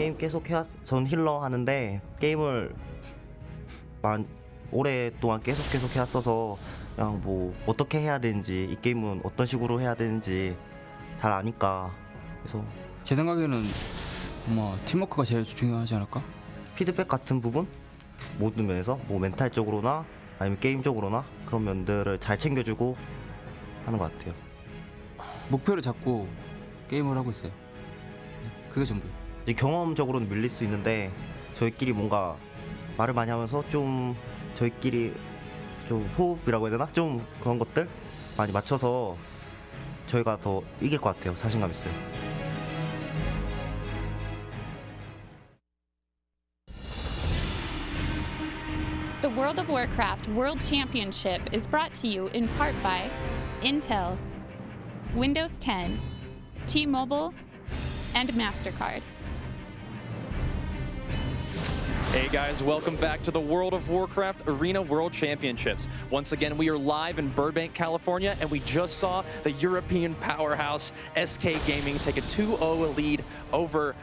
게임 계속 전 힐러 하는데 게임을 오랫동안 계속 해왔어서 그냥 뭐 어떻게 해야 되는지, 이 게임은 어떤 식으로 해야 되는지 잘 아니까. 그래서 제 생각에는 팀워크가 제일 중요하지 않을까? 피드백 같은 부분, 모든 면에서 뭐 멘탈적으로나 아니면 게임적으로나 그런 면들을 잘 챙겨주고 하는 것 같아요. 목표를 잡고 게임을 하고 있어요. 그게 전부예요. 이제 경험적으로는 밀릴 수 있는데 저희끼리 뭔가 말을 많이 하면서 좀 저희끼리 좀 호흡이라고 해야 되나? 좀 그런 것들 많이 맞춰서 저희가 더 이길 것 같아요. 자신감 있어요. The World of Warcraft World Championship is brought to you in part by Intel, Windows 10, T-Mobile, and MasterCard. Hey guys, welcome back to the World of Warcraft Arena World Championships. Once again, we are live in Burbank, California, and we just saw the European powerhouse SK Gaming take a 2-0 lead over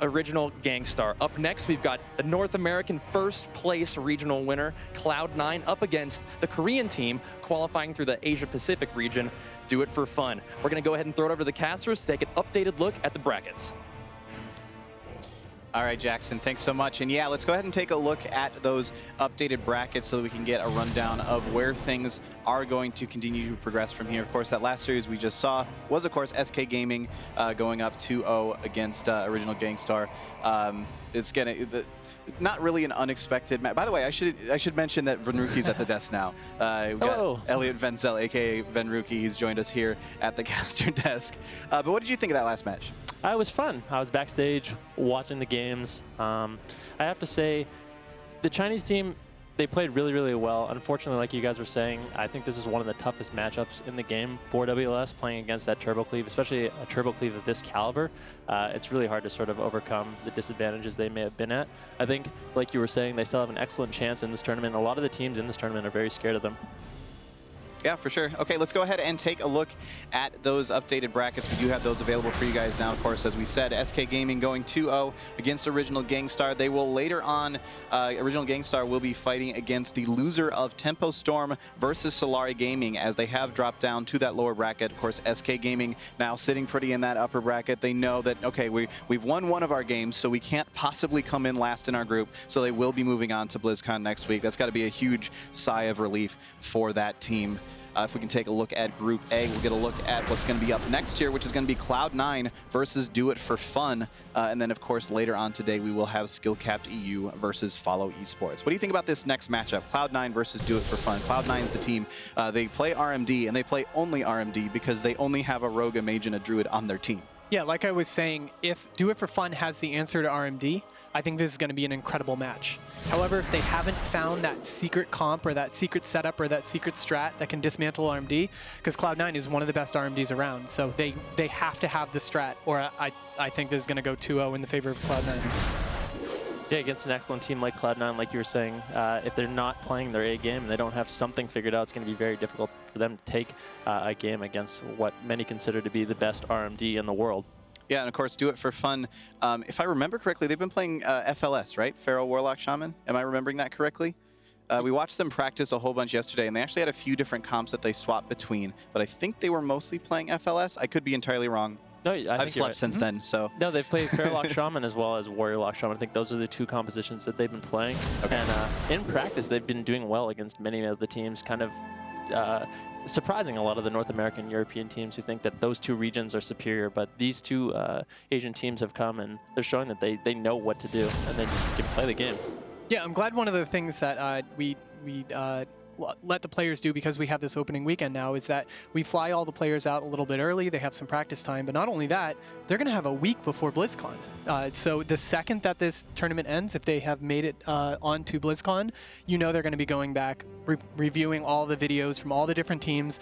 Original Gangstar. Up next, we've got the North American first place regional winner, Cloud9, up against the Korean team qualifying through the Asia Pacific region. Do it for fun. We're going to go ahead and throw it over to the casters to take an updated look at the brackets. All right, Jackson, thanks so much. And yeah, let's go ahead and take a look at those updated brackets so that we can get a rundown of where things are going to continue to progress from here. Of course, that last series we just saw was, of course, SK Gaming going up 2-0 against Original Gangstar. It's not really an unexpected match. By the way, I should mention that Venruki's at the desk now. We've got Elliot Venzel, aka Venruki. He's joined us here at the caster desk. But what did you think of that last match? It was fun. I was backstage watching the games. I have to say, the Chinese team, they played really, really well. Unfortunately, like you guys were saying, I think this is one of the toughest matchups in the game for WLS, playing against that Turbo Cleave, especially a Turbo Cleave of this caliber. It's really hard to sort of overcome the disadvantages they may have been at. I think, like you were saying, they still have an excellent chance in this tournament. A lot of the teams in this tournament are very scared of them. Yeah, for sure. Okay, let's go ahead and take a look at those updated brackets. We do have those available for you guys now, of course, as we said. SK Gaming going 2-0 against Original Gangstar. They will later on, Original Gangstar will be fighting against the loser of Tempo Storm versus Solari Gaming, as they have dropped down to that lower bracket. Of course, SK Gaming now sitting pretty in that upper bracket. They know that, okay, we've won one of our games, so we can't possibly come in last in our group, so they will be moving on to BlizzCon next week. That's got to be a huge sigh of relief for that team. If we can take a look at Group A, we'll get a look at what's going to be up next here, which is going to be Cloud9 versus Do It For Fun. And then, of course, later on today, we will have Skill-Capped EU versus Follow Esports. What do you think about this next matchup? Cloud9 versus Do It For Fun. Cloud9 is the team. They play RMD, and they play only RMD because they only have a Rogue, a Mage, and a Druid on their team. Yeah, like I was saying, if Do It For Fun has the answer to RMD, I think this is going to be an incredible match. However, if they haven't found that secret comp or that secret setup or that secret strat that can dismantle RMD, because Cloud9 is one of the best RMDs around, so they have to have the strat, or I think this is going to go 2-0 in the favor of Cloud9. Yeah, against an excellent team like Cloud9, like you were saying, if they're not playing their A game and they don't have something figured out, it's going to be very difficult for them to take a game against what many consider to be the best RMD in the world. Yeah, and of course, Do It For Fun. If I remember correctly, they've been playing FLS, right? Feral Warlock Shaman. Am I remembering that correctly? We watched them practice a whole bunch yesterday, and they actually had a few different comps that they swapped between. But I think they were mostly playing FLS. I could be entirely wrong. No, I've slept since then, so. No, they've played Fairlock Shaman as well as Warrior Lock Shaman. I think those are the two compositions that they've been playing. Okay. And in practice, they've been doing well against many of the teams, kind of surprising a lot of the North American European teams who think that those two regions are superior, but these two Asian teams have come and they're showing that they know what to do and they can play the game. Yeah, I'm glad one of the things that we let the players do, because we have this opening weekend now, is that we fly all the players out a little bit early. They have some practice time, but not only that, they're going to have a week before BlizzCon. So the second that this tournament ends, if they have made it onto BlizzCon, you know they're going to be going back, reviewing all the videos from all the different teams,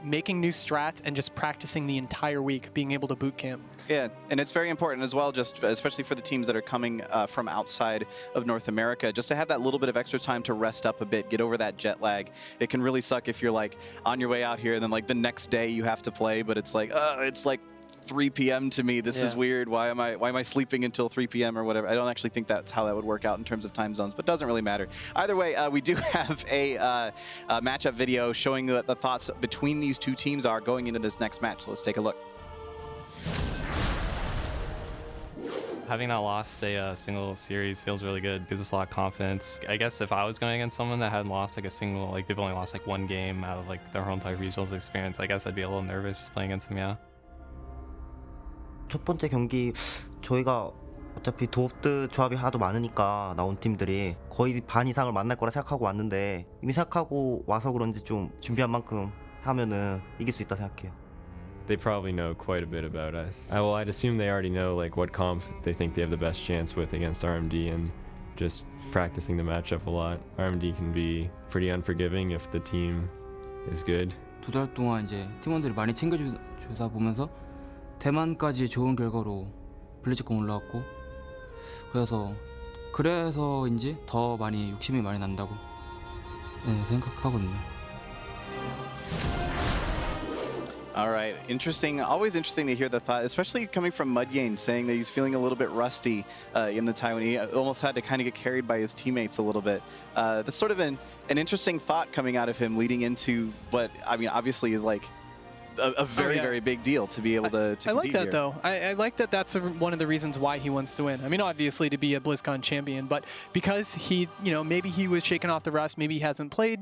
making new strats, and just practicing the entire week, being able to boot camp. Yeah, and it's very important as well, just especially for the teams that are coming from outside of North America, just to have that little bit of extra time to rest up a bit, get over that jet lag. It can really suck if you're like on your way out here and then like the next day you have to play, but it's like 3 p.m. to me. This is weird. Why am I sleeping until 3 p.m. or whatever? I don't actually think that's how that would work out in terms of time zones, but doesn't really matter. Either way, we do have a matchup video showing what the thoughts between these two teams are going into this next match. So let's take a look. Having not lost a single series feels really good. Gives us a lot of confidence. I guess if I was going against someone that hadn't lost like a single, like they've only lost like one game out of like their whole entire regionals experience, I guess I'd be a little nervous playing against them. Yeah. 첫 번째 경기 저희가 어차피 도업드 조합이 하도 많으니까 나온 팀들이 거의 반 이상을 만날 거라 생각하고 왔는데 이미 생각하고 와서 그런지 좀 준비한 만큼 하면은 이길 수 있다 생각해요. They probably know quite a bit about us. Well, I'd assume they already know like what comp they think they have the best chance with against RMD, and just practicing the matchup a lot. RMD can be pretty unforgiving if the team is good. 2달 동안 이제 팀원들이 많이 챙겨주다 보면서 대만까지 좋은 결과로 블리즈컨 올라왔고 그래서인지 더 많이 욕심이 많이 난다고 생각하거든요. All right, interesting. Always interesting to hear the thought, especially coming from Mudyane, saying that he's feeling a little bit rusty in the Taiwan. He almost had to kind of get carried by his teammates a little bit. That's sort of an interesting thought coming out of him, leading into what I mean, obviously is like a very big deal to be able to I like that here. though. I like that that's one of the reasons why he wants to win. I mean, obviously to be a BlizzCon champion, but because he, maybe he was shaking off the rust, maybe he hasn't played,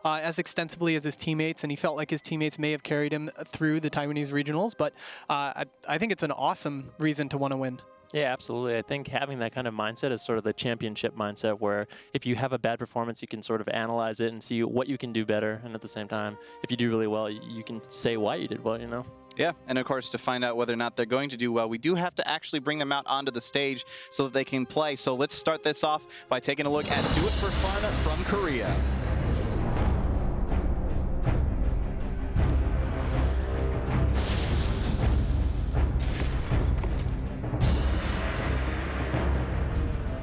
as extensively as his teammates, and he felt like his teammates may have carried him through the Taiwanese regionals, but I think it's an awesome reason to want to win. Yeah, absolutely. I think having that kind of mindset is sort of the championship mindset where if you have a bad performance, you can sort of analyze it and see what you can do better. And at the same time, if you do really well, you can say why you did well, Yeah, and of course, to find out whether or not they're going to do well, we do have to actually bring them out onto the stage so that they can play. So let's start this off by taking a look at Do It For Fun from Korea.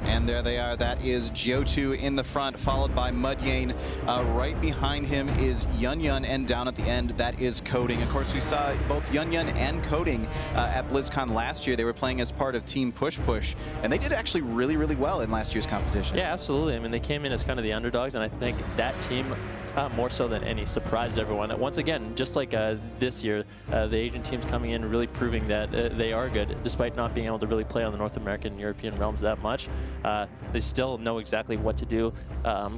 And there they are. That is Geo2 in the front, followed by Mudyane. Right behind him is Yunyun, and down at the end, that is Coding. Of course, we saw both Yunyun and Coding at BlizzCon last year. They were playing as part of Team Push Push, and they did actually really well in last year's competition. Yeah, absolutely. I mean, they came in as kind of the underdogs, and I think that team, more so than any, surprised everyone. Once again, just like this year, the Asian team's coming in really proving that they are good, despite not being able to really play on the North American and European realms that much. They still know exactly what to do.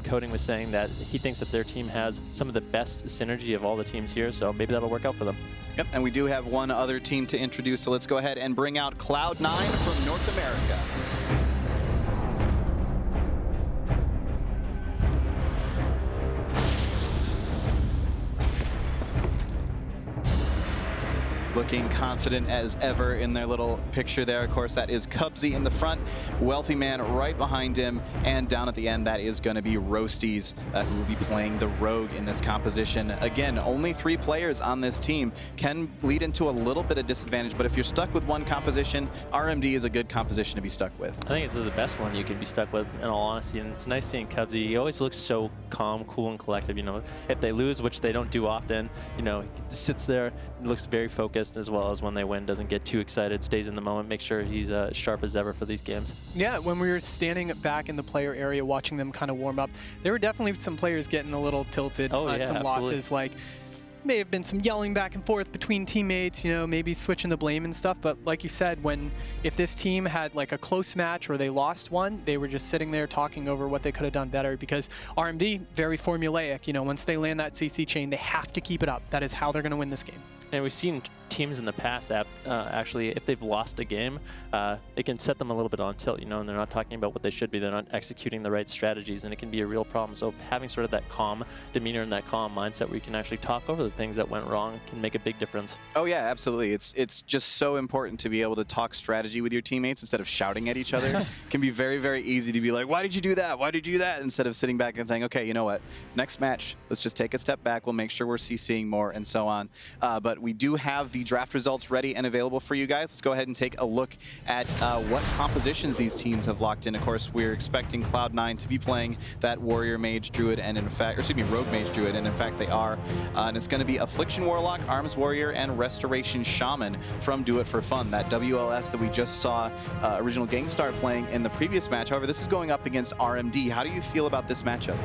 Coding was saying that he thinks that their team has some of the best synergy of all the teams here, so maybe that'll work out for them. Yep, and we do have one other team to introduce, so let's go ahead and bring out Cloud9 from North America. Looking confident as ever in their little picture there. Of course, that is Cubsy in the front, Wealthy Man right behind him, and down at the end, that is going to be Roasties, who will be playing the Rogue in this composition. Again, only 3 players on this team can lead into a little bit of disadvantage, but if you're stuck with one composition, RMD is a good composition to be stuck with. I think this is the best one you can be stuck with, in all honesty, and it's nice seeing Cubsy. He always looks so calm, cool, and collective. If they lose, which they don't do often, he sits there, looks very focused, as well as when they win, doesn't get too excited, stays in the moment, make sure he's sharp as ever for these games. Yeah, when we were standing back in the player area watching them kind of warm up, there were definitely some players getting a little tilted at some losses. Like, may have been some yelling back and forth between teammates, maybe switching the blame and stuff. But like you said, if this team had like a close match or they lost one, they were just sitting there talking over what they could have done better, because RMD, very formulaic. Once they land that CC chain, they have to keep it up. That is how they're going to win this game. And we've seen teams in the past that actually, if they've lost a game, it can set them a little bit on tilt, and they're not talking about what they should be. They're not executing the right strategies, and it can be a real problem. So having sort of that calm demeanor and that calm mindset where you can actually talk over the things that went wrong can make a big difference. Oh yeah, absolutely. It's just so important to be able to talk strategy with your teammates instead of shouting at each other. It can be very easy to be like, why did you do that? Why did you do that? Instead of sitting back and saying, okay, you know what? Next match, let's just take a step back. We'll make sure we're CCing more and so on. But we do have the draft results ready and available for you guys. Let's go ahead and take a look at what compositions these teams have locked in. Of course, we're expecting Cloud9 to be playing that Warrior Mage Druid, and in fact, or excuse me, Rogue Mage Druid, and in fact they are. And it's going to going to be Affliction Warlock, Arms Warrior, and Restoration Shaman from Do It For Fun. That WLS that we just saw Original Gangstar playing in the previous match. However, this is going up against RMD. How do you feel about this matchup?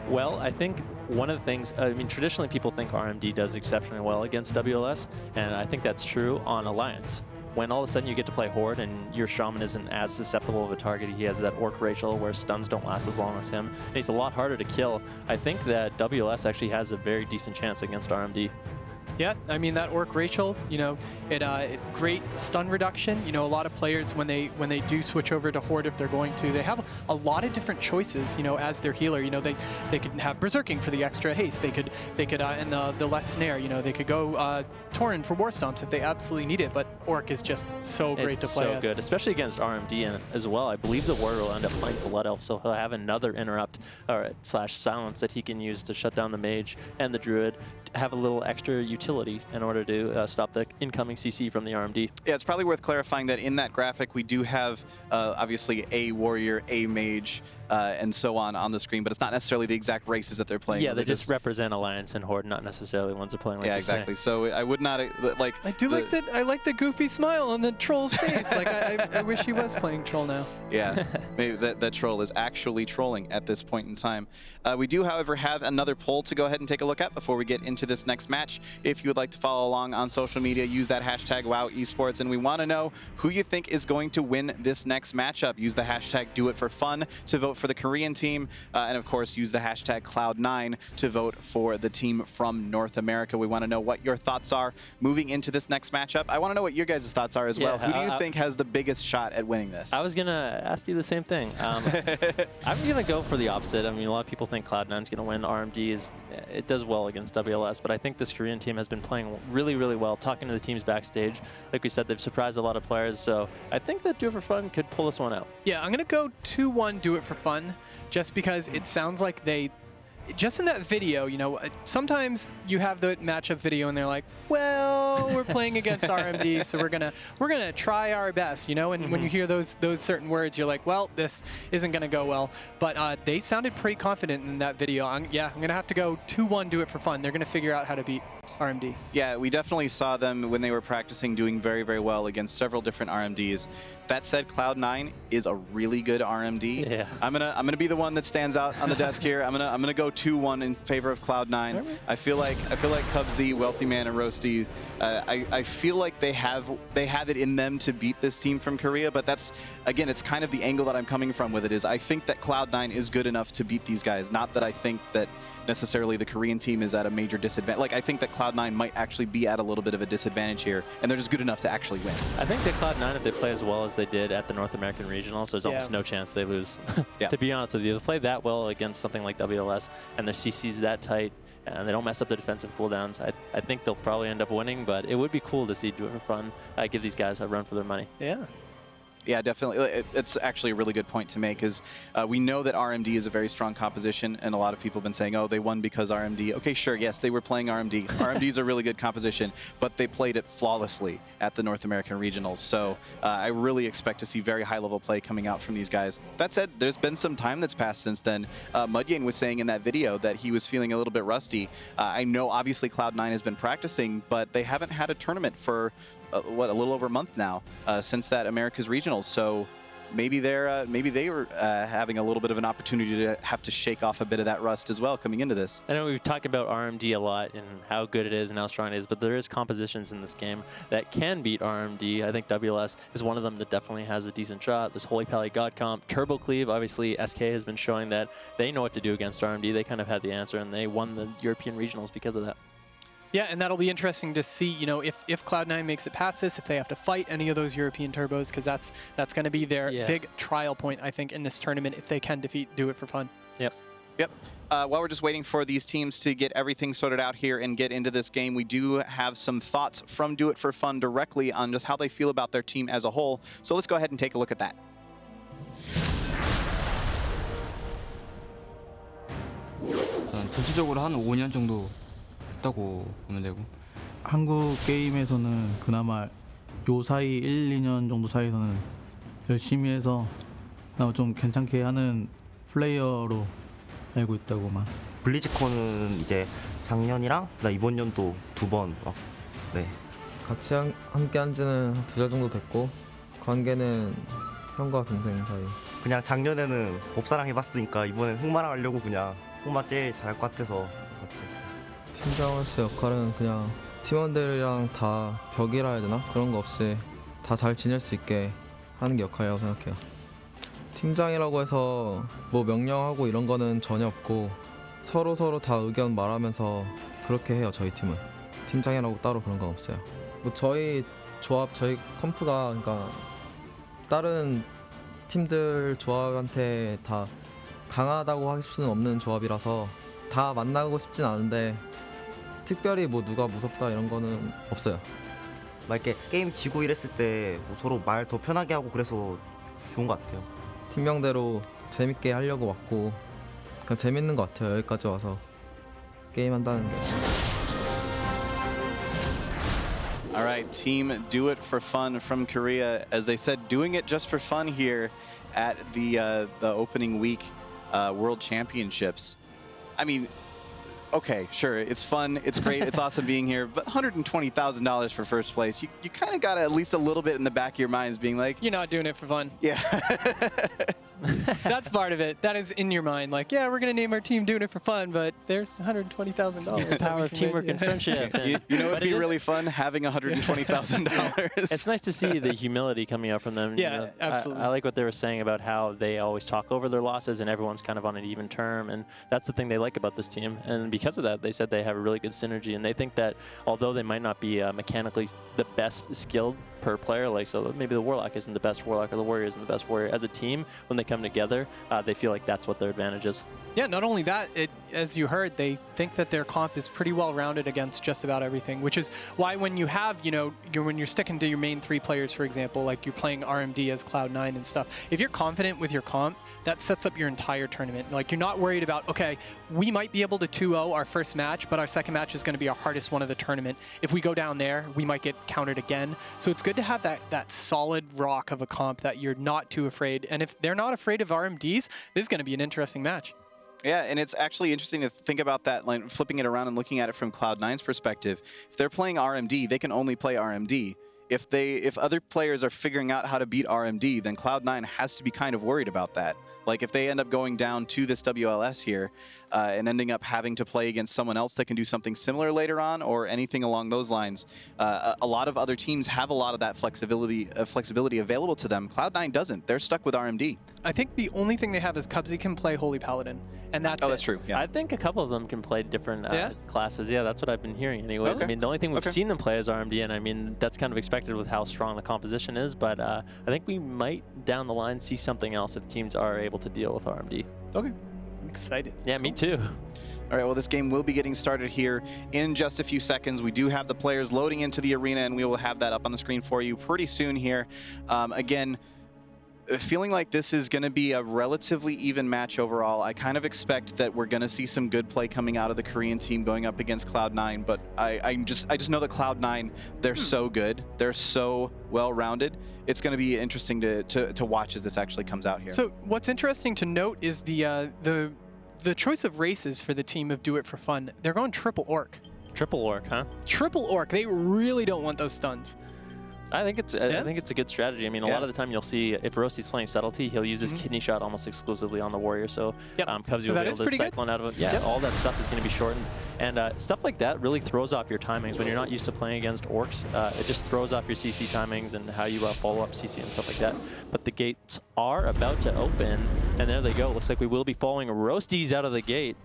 Well, I think one of the things, I mean, traditionally people think RMD does exceptionally well against WLS, and I think that's true on Alliance. When all of a sudden you get to play Horde and your Shaman isn't as susceptible of a target, he has that Orc Rachel where stuns don't last as long as him, and he's a lot harder to kill. I think that WLS actually has a very decent chance against RMD. Yeah, I mean that Orc Rachel, you know, it great stun reduction. You know, a lot of players when they do switch over to Horde, if they're going to, they have a lot of different choices. You know, as their healer, you know, they could have Berserking for the extra haste. They could and the less snare. You know, they could go Tauren for War Stomps if they absolutely need it. But Orc is just so great to play. It's so good, especially against RMD and as well. I believe the Warrior will end up playing Blood Elf, so he'll have another interrupt or slash silence that he can use to shut down the Mage and the Druid. Have a little extra utility in order to stop the incoming CC from the RMD. Yeah, it's probably worth clarifying that in that graphic we do have obviously a warrior, a mage, and so on the screen, but it's not necessarily the exact races that they're playing. Yeah, they just represent Alliance and Horde, not necessarily the ones they're playing. Like yeah, exactly. So I would not like. I do like that. I like the goofy smile on the troll's face. Like I wish he was playing troll now. Yeah, maybe that troll is actually trolling at this point in time. We do, however, have another poll to go ahead and take a look at before we get into this next match. If you would like to follow along on social media, use that hashtag WoW Esports, and we want to know who you think is going to win this next matchup. Use the hashtag DoItForFun to vote for the Korean team, and of course use the hashtag Cloud9 to vote for the team from North America. We want to know what your thoughts are moving into this next matchup. I want to know what your guys' thoughts are as well. Who do you think has the biggest shot at winning this? I was gonna ask you the same thing. I'm gonna go for the opposite. I mean, a lot of people think Cloud9's gonna win. RMD it does well against WLS, but I think this Korean team has been playing really, really well. Talking to the teams backstage, like we said, they've surprised a lot of players. So I think that Do It For Fun could pull this one out. Yeah, I'm gonna go 2-1 Do It For Fun, just because it sounds like they. Just in that video, you know, sometimes you have the matchup video and they're like, well, we're playing against RMD, so we're gonna try our best, you know. And when you hear those certain words, you're like, well, this isn't gonna go well. But they sounded pretty confident in that video. I'm gonna have to go 2-1 Do It For Fun. They're gonna figure out how to beat RMD. Yeah, we definitely saw them when they were practicing doing very, very well against several different RMDs. That said, Cloud9 is a really good RMD. Yeah. I'm gonna be the one that stands out on the desk here. I'm gonna go 2-1 in favor of Cloud9. I feel like Cubsy, Wealthy Man, and Roasty. I feel like they have it in them to beat this team from Korea. But that's, again, it's kind of the angle that I'm coming from with it. Is I think that Cloud9 is good enough to beat these guys. Not that I think that necessarily the Korean team is at a major disadvantage. Like, I think that Cloud9 might actually be at a little bit of a disadvantage here, and they're just good enough to actually win. I think that Cloud9, if they play as well as they did at the North American Regionals, there's almost no chance they lose. To be honest with you, they play that well against something like WLS, and their CC's that tight, and they don't mess up the defensive cooldowns. I think they'll probably end up winning, but it would be cool to see Do It For Fun give these guys a run for their money. Yeah. Yeah, definitely. It's actually a really good point to make, is we know that RMD is a very strong composition, and a lot of people have been saying, oh, they won because RMD. Okay, sure, yes, they were playing RMD. RMD is a really good composition, but they played it flawlessly at the North American Regionals. So I really expect to see very high-level play coming out from these guys. That said, there's been some time that's passed since then. Mudyan was saying in that video that he was feeling a little bit rusty. I know, obviously, Cloud9 has been practicing, but they haven't had a tournament for a little over a month now since that America's Regionals. So maybe they were having a little bit of an opportunity to have to shake off a bit of that rust as well coming into this. I know we've talked about RMD a lot and how good it is and how strong it is, but there is compositions in this game that can beat RMD. I think WLS is one of them that definitely has a decent shot. This Holy Pally God Comp, Turbo Cleave, obviously SK has been showing that they know what to do against RMD. They kind of had the answer, and they won the European Regionals because of that. Yeah, and that'll be interesting to see, you know, if Cloud9 makes it past this, if they have to fight any of those European turbos, because that's going to be their big trial point, I think, in this tournament, if they can defeat Do It For Fun. Yep. While we're just waiting for these teams to get everything sorted out here and get into this game, we do have some thoughts from Do It For Fun directly on just how they feel about their team as a whole. So let's go ahead and take a look at that. 전체적으로 한 5년 정도 했다고 보면 되고. 한국 게임에서는 그나마 요 사이 1, 2년 정도 사이에서는 열심히 해서 그나마 좀 괜찮게 하는 플레이어로 알고 있다고만. 블리즈콘은 이제 작년이랑 그다음 이번 연도 2번 네. 같이 함께 한 지는 2달 정도 됐고 관계는 형과 동생 사이. 그냥 작년에는 법사랑 해봤으니까 이번엔 흑마랑 하려고 그냥 흑마 제일 잘할 것 같아서 같이 했어요. 팀장으로서 역할은 그냥 팀원들이랑 다 벽이라 해야 되나? 그런 거 없이 다 잘 지낼 수 있게 하는 게 역할이라고 생각해요. 팀장이라고 해서 뭐 명령하고 이런 거는 전혀 없고 서로 다 의견 말하면서 그렇게 해요. 저희 팀은 팀장이라고 따로 그런 건 없어요. 뭐 저희 조합, 저희 컴프가 그러니까 다른 팀들 조합한테 다 강하다고 할 수는 없는 조합이라서 다 만나고 싶진 않은데 특별히 뭐 누가 무섭다 이런 거는 없어요. 막 이렇게 게임 지고 이랬을 때 뭐 서로 말 더 편하게 하고 그래서 좋은 것 같아요. 팀명대로 재밌게 하려고 왔고 그냥 재밌는 것 같아요. 여기까지 와서 게임한다는 게. All right, team Do It For Fun from Korea. As they said, doing it just for fun here at the opening week World Championships. I mean, okay, sure, it's fun, it's great, it's awesome being here, but $120,000 for first place, you kind of got at least a little bit in the back of your minds being like... You're not doing it for fun. Yeah. That's part of it. That is in your mind. Like, yeah, we're going to name our team Doing It For Fun, but there's $120,000. It's the power of teamwork and friendship. You know what would be really fun? Having $120,000. It's nice to see the humility coming out from them. Yeah, you know, absolutely. I like what they were saying about how they always talk over their losses and everyone's kind of on an even term, and that's the thing they like about this team. And because of that, they said they have a really good synergy, and they think that although they might not be mechanically the best skilled per player, like so maybe the Warlock isn't the best Warlock or the Warrior isn't the best Warrior, as a team, when they come together, they feel like that's what their advantage is. Yeah, not only that, as you heard, they think that their comp is pretty well rounded against just about everything, which is why when you have, you know, when you're sticking to your main 3 players, for example, like you're playing RMD as Cloud9 and stuff, if you're confident with your comp, that sets up your entire tournament. Like, you're not worried about, okay, we might be able to 2-0 our first match, but our second match is going to be our hardest one of the tournament. If we go down there, we might get countered again. So it's good to have that solid rock of a comp that you're not too afraid. And if they're not afraid of RMDs, this is going to be an interesting match. Yeah, and it's actually interesting to think about that, like flipping it around and looking at it from Cloud9's perspective. If they're playing RMD, they can only play RMD. If other players are figuring out how to beat RMD, then Cloud9 has to be kind of worried about that. Like if they end up going down to this WLS here and ending up having to play against someone else that can do something similar later on or anything along those lines, a lot of other teams have a lot of that flexibility available to them. Cloud9 doesn't. They're stuck with RMD. I think the only thing they have is Cubsy can play Holy Paladin, and that's that's true. Yeah. I think a couple of them can play different classes. Yeah, that's what I've been hearing anyways. Okay. I mean, the only thing we've seen them play is RMD, and I mean, that's kind of expected with how strong the composition is, but I think we might, down the line, see something else if teams are able to deal with RMD. Okay. I'm excited. Yeah, me too. All right, well, this game will be getting started here in just a few seconds. We do have the players loading into the arena, and we will have that up on the screen for you pretty soon here. Again, feeling like this is going to be a relatively even match overall. I kind of expect that we're going to see some good play coming out of the Korean team going up against Cloud9, but I just know that Cloud9, they're so good. They're so well-rounded. It's going to be interesting to watch as this actually comes out here. So what's interesting to note is the choice of races for the team of Do It For Fun. They're going triple orc. Triple orc, huh? Triple orc. They really don't want those stuns. I think it's a good strategy. I mean, a lot of the time you'll see if Rosti's playing subtlety, he'll use his kidney shot almost exclusively on the warrior. So Cubsy will be able to cyclone out of it. Yeah, all that stuff is going to be shortened, and stuff like that really throws off your timings when you're not used to playing against orcs. It just throws off your CC timings and how you follow up CC and stuff like that. But the gates are about to open, and there they go. Looks like we will be following Roasties out of the gate.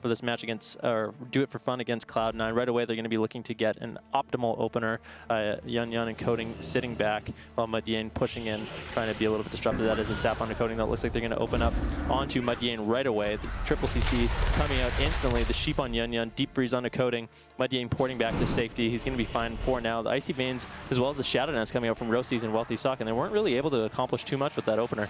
For this match against, or Do It For Fun against Cloud9. Right away, they're going to be looking to get an optimal opener. Yun and Coding sitting back while Mudyain pushing in, trying to be a little bit disruptive. That is a sap onto Coding that looks like they're going to open up onto Mudyain right away. The triple CC coming out instantly. The sheep on Yun, deep freeze onto Coding. Mudyain porting back to safety. He's going to be fine for now. The Icy Veins, as well as the Shadow Dance coming out from Roasties and Wealthy Sock, and they weren't really able to accomplish too much with that opener.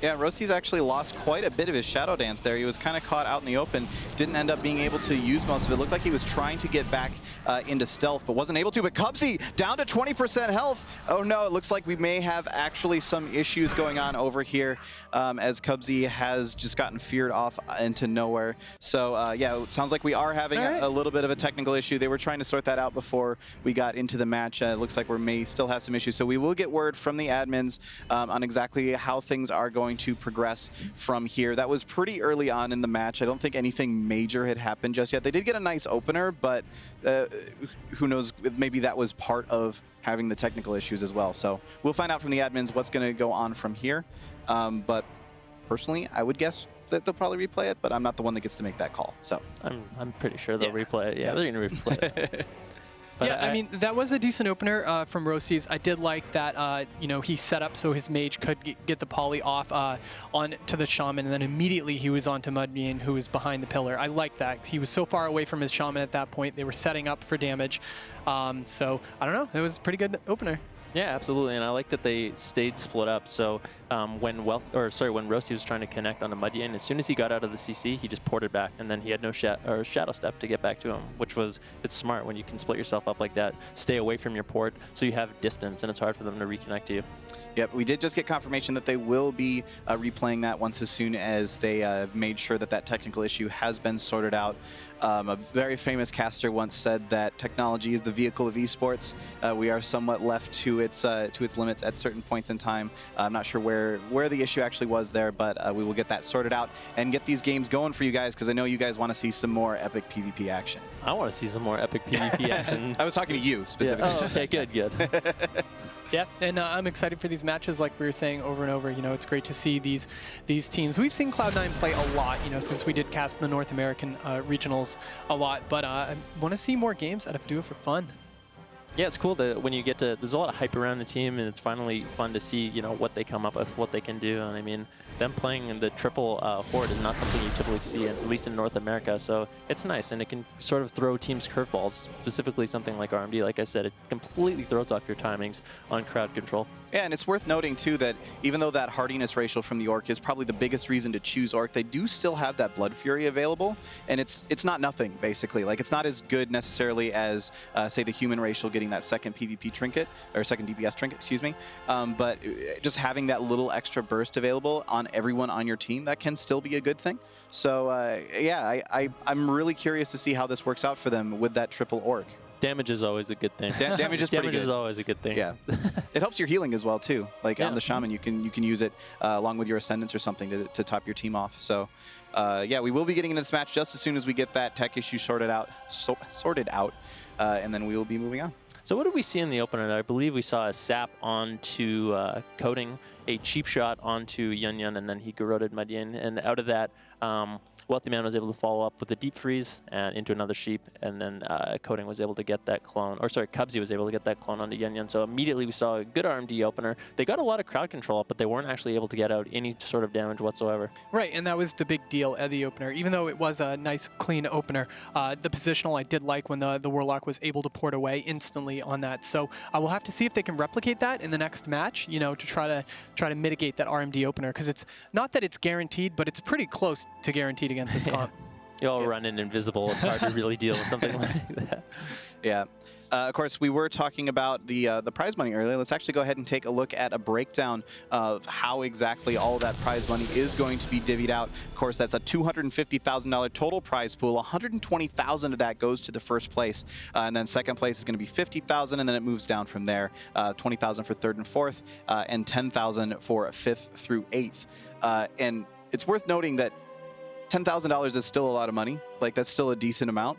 Yeah, Rosty's actually lost quite a bit of his Shadow Dance there. He was kind of caught out in the open, didn't end up being able to use most of it. Looked like he was trying to get back into stealth, but wasn't able to. But Cubsy down to 20% health. Oh no, it looks like we may have actually some issues going on over here as Cubsy has just gotten feared off into nowhere. So yeah, it sounds like we are having a little bit of a technical issue. They were trying to sort that out before we got into the match. It looks like we may still have some issues. So we will get word from the admins on exactly how things are going to progress from here. That was pretty early on in the match. I don't think anything major had happened just yet. They did get a nice opener, but who knows, maybe that was part of having the technical issues as well. So we'll find out from the admins what's going to go on from here. But personally, I would guess that they'll probably replay it, but I'm not the one that gets to make that call. So I'm pretty sure they'll replay it. Yeah, they're going to replay it. But yeah, I mean, that was a decent opener from Rosty's. I did like that, you know, he set up so his mage could get the poly off on to the shaman, and then immediately he was onto Mudbean, who was behind the pillar. I like that. He was so far away from his shaman at that point. They were setting up for damage. So, I don't know. It was a pretty good opener. Yeah, absolutely, and I like that they stayed split up. So when Rosty was trying to connect on a Mudyan, as soon as he got out of the CC, he just ported back, and then he had no shadow step to get back to him, which was, it's smart when you can split yourself up like that. Stay away from your port, so you have distance, and it's hard for them to reconnect to you. Yep, we did just get confirmation that they will be replaying that once as soon as they have made sure that that technical issue has been sorted out. A very famous caster once said that technology is the vehicle of esports. We are somewhat left to its limits at certain points in time. I'm not sure where the issue actually was there, but we will get that sorted out and get these games going for you guys, because I know you guys want to see some more epic PvP action. I want to see some more epic PvP action. I was talking to you specifically. Yeah. Oh, okay, good. Yeah, and I'm excited for these matches, like we were saying over and over. You know, it's great to see these teams. We've seen Cloud9 play a lot, you know, since we did cast the North American regionals a lot. But I want to see more games out of Do It for Fun. Yeah, it's cool that when you get to, there's a lot of hype around the team, and it's finally fun to see, you know, what they come up with, what they can do. And I mean, them playing in the triple horde is not something you typically see, at least in North America. So it's nice, and it can sort of throw teams curveballs, specifically something like RMD. Like I said, it completely throws off your timings on crowd control. Yeah, and it's worth noting, too, that even though that hardiness ratio from the Orc is probably the biggest reason to choose Orc, they do still have that Blood Fury available, and it's not nothing, basically. Like, it's not as good necessarily as, say, the human racial getting that second PvP trinket, or second DPS trinket, excuse me, but just having that little extra burst available on everyone on your team, that can still be a good thing. So, yeah, I'm really curious to see how this works out for them with that triple Orc. Damage is always a good thing. Damage is pretty good. Damage is always a good thing. Yeah, it helps your healing as well too. Like on the shaman, you can use it along with your ascendance or something to top your team off. So, yeah, we will be getting into this match just as soon as we get that tech issue sorted out, and then we will be moving on. So what did we see in the opener? I believe we saw a sap onto Coding, a cheap shot onto Yun Yun, and then he garroted Mudyan. And out of that, Wealthy Man was able to follow up with a deep freeze and into another sheep, and then Coding was able to get that clone, or sorry, Cubsy was able to get that clone onto Yun Yun. So immediately we saw a good RMD opener. They got a lot of crowd control up, but they weren't actually able to get out any sort of damage whatsoever. Right, and that was the big deal at the opener. Even though it was a nice, clean opener, the positional I did like when the Warlock was able to port away instantly on that. So we'll have to see if they can replicate that in the next match, you know, to try to mitigate that RMD opener, because it's not that it's guaranteed, but it's pretty close to guaranteed against this comp. You all run in invisible. It's hard to really deal with something like that. Yeah. Of course, we were talking about the prize money earlier. Let's actually go ahead and take a look at a breakdown of how exactly all of that prize money is going to be divvied out. Of course, that's a $250,000 total prize pool. $120,000 of that goes to the first place, and then second place is going to be $50,000, and then it moves down from there. $20,000 for third and fourth, and $10,000 for fifth through eighth. And it's worth noting that $10,000 is still a lot of money. Like, that's still a decent amount.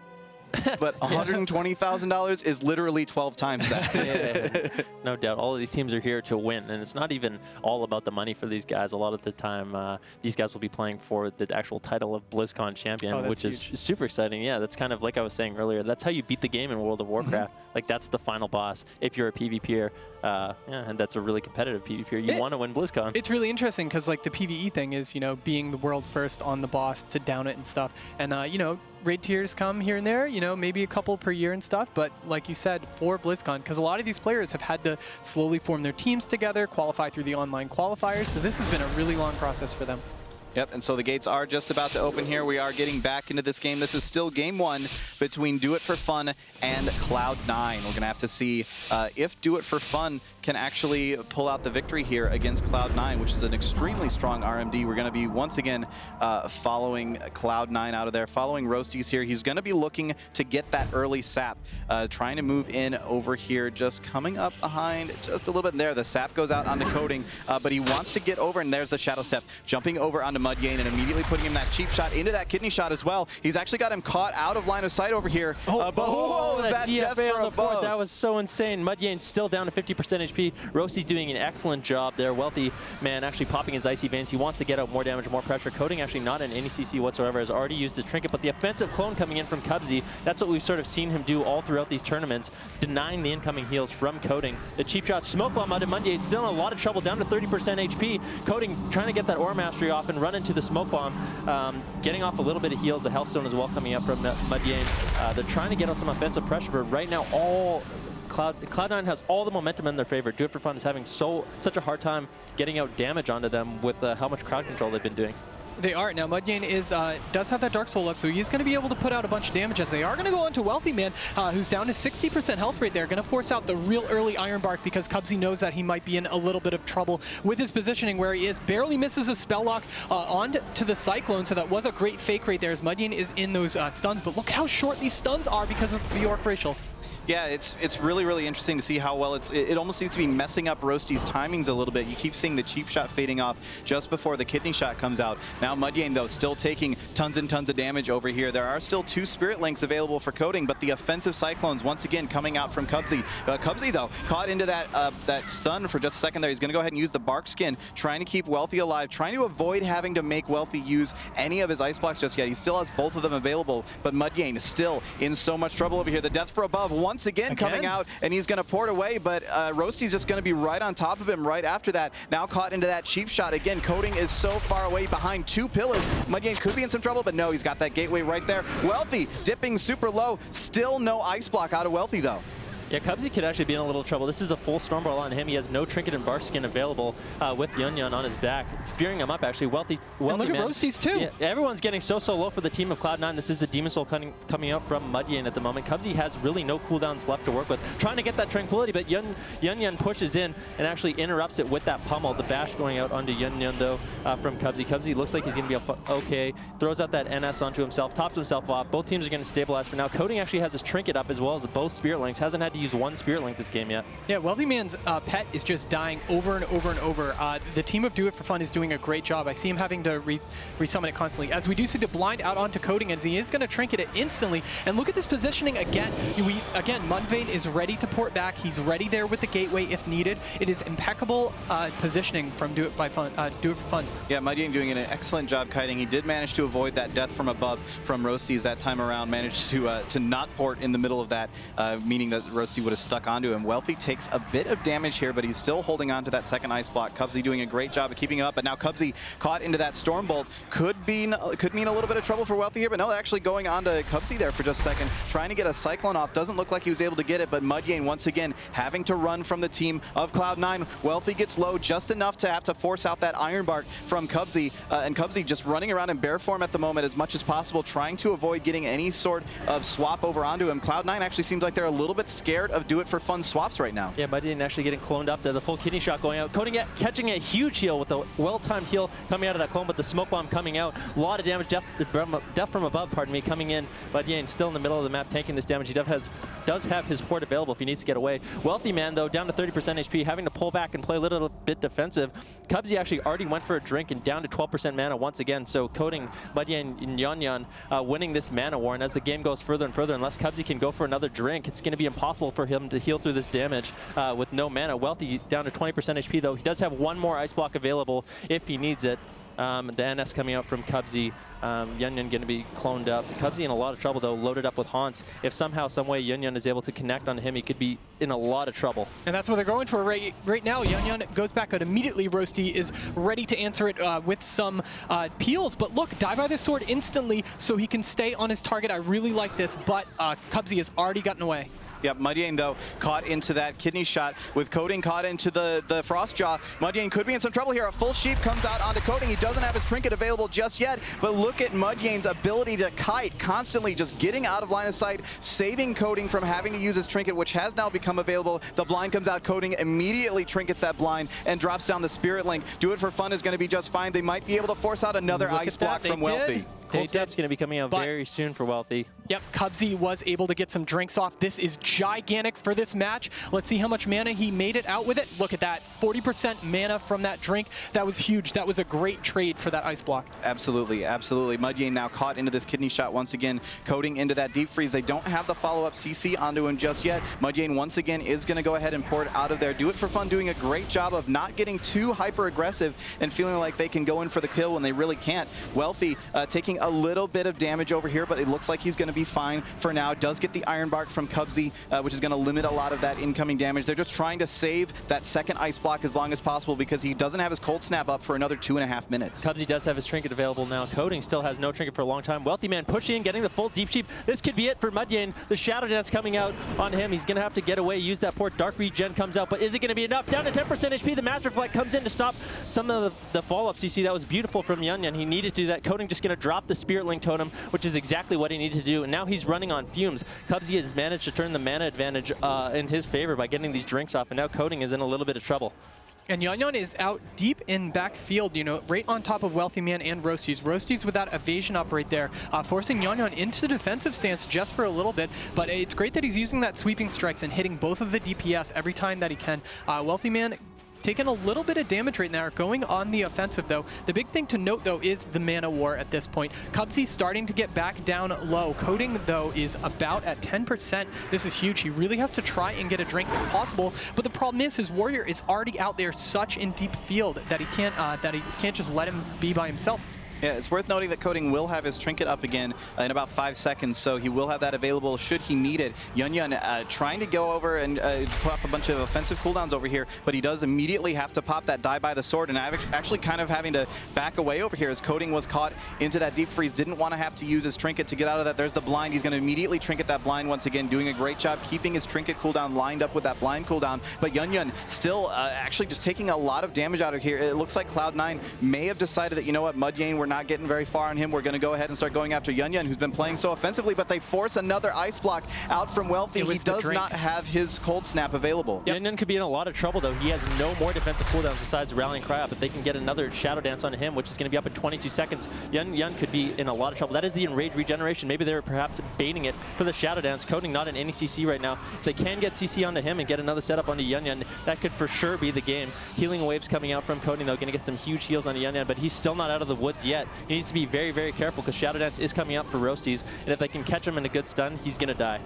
But $120,000 is literally 12 times that. Yeah, no doubt. All of these teams are here to win, and it's not even all about the money for these guys. A lot of the time, these guys will be playing for the actual title of BlizzCon champion, which is super exciting. Yeah, that's kind of like I was saying earlier. That's how you beat the game in World of Warcraft. Like, that's the final boss. If you're a PvPer, yeah, and that's a really competitive PvPer, you want to win BlizzCon. It's really interesting because, like, the PvE thing is, you know, being the world first on the boss to down it and stuff. And, you know, raid tiers come here and there, you know, maybe a couple per year and stuff, but like you said, for BlizzCon, because a lot of these players have had to slowly form their teams together, qualify through the online qualifiers, so this has been a really long process for them. Yep, and so the gates are just about to open here. We are getting back into this game. This is still game one between Do It For Fun and Cloud9. We're going to have to see if Do It For Fun can actually pull out the victory here against Cloud9, which is an extremely strong RMD. We're going to be, once again, following Cloud9 out of there, following Roasties here. He's going to be looking to get that early sap, trying to move in over here, just coming up behind just a little bit there. The sap goes out onto Coding, but he wants to get over, and there's the Shadow Step, jumping over onto Mudgain and immediately putting him that cheap shot into that kidney shot as well. He's actually got him caught out of line of sight over here. That death GFA for on the board, above. that was so insane. Mudgain still down to 50% HP. Roasty's doing an excellent job there. Wealthy man actually popping his icy veins. He wants to get out more damage, more pressure. Coding actually not in any CC whatsoever, has already used his trinket, but the offensive clone coming in from Cubsy, that's what we've sort of seen him do all throughout these tournaments, denying the incoming heals from Coding. The cheap shot smoke bomb out of Mudgain, still in a lot of trouble, down to 30% HP. Coding trying to get that aura mastery off and run into the smoke bomb. Getting off a little bit of heals, the Healthstone as well coming up from Mudgain. They're trying to get out some offensive pressure, but right now Cloud9 has all the momentum in their favor. Do It For Fun is having such a hard time getting out damage onto them with how much crowd control they've been doing. They are. Now, Mudgain does have that Dark Soul up, so he's going to be able to put out a bunch of damage as they are going to go on to Wealthy Man, who's down to 60% health rate there. Going to force out the real early Iron Bark because Cubsy knows that he might be in a little bit of trouble with his positioning where he is. Barely misses a spell lock on to the Cyclone, so that was a great fake right there as Mudgain is in those stuns. But look how short these stuns are because of the Orc Racial. Yeah, it's really, really interesting to see how well it almost seems to be messing up Roasty's timings a little bit. You keep seeing the cheap shot fading off just before the kidney shot comes out. Now Mudgain, though, still taking tons and tons of damage over here. There are still 2 Spirit Links available for Coding, but the offensive Cyclones, once again, coming out from Cubsy. Cubsy, though, caught into that stun for just a second there. He's going to go ahead and use the Bark Skin, trying to keep Wealthy alive, trying to avoid having to make Wealthy use any of his Ice Blocks just yet. He still has both of them available, but Mudgain is still in so much trouble over here. The Death for Above, once again coming out, and he's going to port away, but Roasty's just going to be right on top of him right after that. Now caught into that cheap shot. Again, Coding is so far away behind 2 pillars. Mudgain could be in some trouble, but no, he's got that gateway right there. Wealthy dipping super low. Still no Ice Block out of Wealthy, though. Yeah, Cubsy could actually be in a little trouble. This is a full Stormbrawl on him. He has no Trinket and Bark Skin available with Yun Yun on his back, fearing him up actually. Wealthy and look man. at Roasties too. Yeah, everyone's getting so low for the team of Cloud9. This is the Demon Soul coming out from Mudgain at the moment. Cubsy has really no cooldowns left to work with. Trying to get that Tranquility, but Yun Yun pushes in and actually interrupts it with that pummel. The bash going out onto Yun Yun though from Cubsy. Cubsy looks like he's going to be okay. Throws out that NS onto himself, tops himself off. Both teams are going to stabilize for now. Coding actually has his Trinket up as well as both Spirit Links. Hasn't had to use one Spirit Link this game yet. Yeah, Wealthy Man's pet is just dying over and over and over. The team of Do It For Fun is doing a great job. I see him having to resummon it constantly. As we do see the blind out onto Coding, as he is going to trinket it instantly. And look at this positioning again. Again, Mudvayne is ready to port back. He's ready there with the gateway if needed. It is impeccable positioning from Do It For Fun. Yeah, Mudvayne doing an excellent job kiting. He did manage to avoid that death from above from Roasties that time around. Managed to not port in the middle of that, meaning that Roasty would have stuck onto him. Wealthy takes a bit of damage here, but he's still holding on to that second ice block. Cubsy doing a great job of keeping him up, but now Cubsy caught into that Stormbolt. Could mean a little bit of trouble for Wealthy here, but no, they're actually going on to Cubsy there for just a second, trying to get a Cyclone off. Doesn't look like he was able to get it, but Mudgain once again having to run from the team of Cloud9. Wealthy gets low just enough to have to force out that Iron Bark from Cubsy, and Cubsy just running around in bear form at the moment as much as possible, trying to avoid getting any sort of swap over onto him. Cloud9 actually seems like they're a little bit scared of Do It For Fun swaps right now. Yeah, Mudgain actually getting cloned up there. The full kidney shot going out. Coding it, catching a huge heal with a well-timed heal coming out of that clone, but the smoke bomb coming out. A lot of damage, death from above, pardon me, coming in. Mudgain still in the middle of the map tanking this damage. He does have his port available if he needs to get away. Wealthy man, though, down to 30% HP, having to pull back and play a little bit defensive. Cubsy actually already went for a drink and down to 12% mana once again, so Coding, Mudgain, and Yun Yun winning this mana war, and as the game goes further and further, unless Cubsy can go for another drink, it's going to be impossible for him to heal through this damage with no mana. Wealthy down to 20% HP, though. He does have one more ice block available if he needs it. The NS coming out from Cubsy. Yun Yun going to be cloned up. Cubsy in a lot of trouble, though, loaded up with haunts. If somehow, some way Yun Yun is able to connect on him, he could be in a lot of trouble. And that's what they're going for right now. Yun Yun goes back out immediately. Roasty is ready to answer it with some peels. But look, die by the sword instantly so he can stay on his target. I really like this, but Cubsy has already gotten away. Yep, Mudjane, though, caught into that kidney shot with Coding caught into the Frost Jaw. Mudjane could be in some trouble here. A full sheep comes out onto Coding. He doesn't have his trinket available just yet, but look at Mudjane's ability to kite, constantly just getting out of line of sight, saving Coding from having to use his trinket, which has now become available. The blind comes out, Coding immediately trinkets that blind and drops down the Spirit Link. Do It For Fun is going to be just fine. They might be able to force out another ice block from Wealthy. Cold Step's going to be coming out very soon for Wealthy. Yep, Cubsy was able to get some drinks off. This is gigantic for this match. Let's see how much mana he made it out with it. Look at that, 40% mana from that drink. That was huge. That was a great trade for that ice block. Absolutely, absolutely. Mudjane now caught into this kidney shot once again, Coding into that deep freeze. They don't have the follow-up CC onto him just yet. Mudjane once again is going to go ahead and pour it out of there. Do It For Fun doing a great job of not getting too hyper-aggressive and feeling like they can go in for the kill when they really can't. Wealthy taking a little bit of damage over here, but it looks like he's going to be fine for now. Does get the Iron Bark from Cubsy, which is going to limit a lot of that incoming damage. They're just trying to save that second ice block as long as possible because he doesn't have his cold snap up for another 2.5 minutes. Cubsy does have his trinket available now. Coding still has no trinket for a long time. Wealthy Man pushing, getting the full deep sheep. This could be it for Mudjane. The Shadow Dance coming out on him. He's going to have to get away, use that port. Dark Regen comes out, but is it going to be enough? Down to 10% HP. The Master Flight comes in to stop some of the follow-up CC. That was beautiful from Yun Yun. He needed to do that. Coding just going to drop the Spirit Link Totem, which is exactly what he needed to do, and now he's running on fumes. Cubsy has managed to turn the mana advantage in his favor by getting these drinks off, and now Coding is in a little bit of trouble. And Yun Yun is out deep in backfield, you know, right on top of Wealthy Man and Roasties. Roasties with that evasion up right there, forcing Yun Yun into the defensive stance just for a little bit. But it's great that he's using that sweeping strikes and hitting both of the DPS every time that he can. Wealthy Man taking a little bit of damage right now, going on the offensive though. The big thing to note though is the mana war at this point. Cubsy's starting to get back down low. Coding though is about at 10%. This is huge. He really has to try and get a drink if possible, but the problem is his warrior is already out there such in deep field that he can't just let him be by himself. Yeah, it's worth noting that Coding will have his trinket up again in about 5 seconds, so he will have that available should he need it. Yun Yun trying to go over and put up a bunch of offensive cooldowns over here, but he does immediately have to pop that die by the sword, and actually kind of having to back away over here as Coding was caught into that deep freeze, didn't want to have to use his trinket to get out of that. There's the blind. He's going to immediately trinket that blind once again, doing a great job keeping his trinket cooldown lined up with that blind cooldown, but Yun Yun still actually just taking a lot of damage out of here. It looks like Cloud9 may have decided that, you know what, Mudjane, we're not getting very far on him. We're going to go ahead and start going after Yun Yun, who's been playing so offensively, but they force another ice block out from Wealthy. He does not have his cold snap available. Yun Yun could be in a lot of trouble, though. He has no more defensive cooldowns besides Rallying Cry up, but they can get another Shadow Dance on him, which is going to be up at 22 seconds. Yun Yun could be in a lot of trouble. That is the Enraged Regeneration. Maybe they're perhaps baiting it for the Shadow Dance. Coding not in any CC right now. If they can get CC onto him and get another setup onto Yun Yun, that could for sure be the game. Healing waves coming out from Coding, though, going to get some huge heals onto Yun Yun, but he's still not out of the woods yet. He needs to be very, very careful because Shadow Dance is coming up for Roasties, and if they can catch him in a good stun, he's going to die.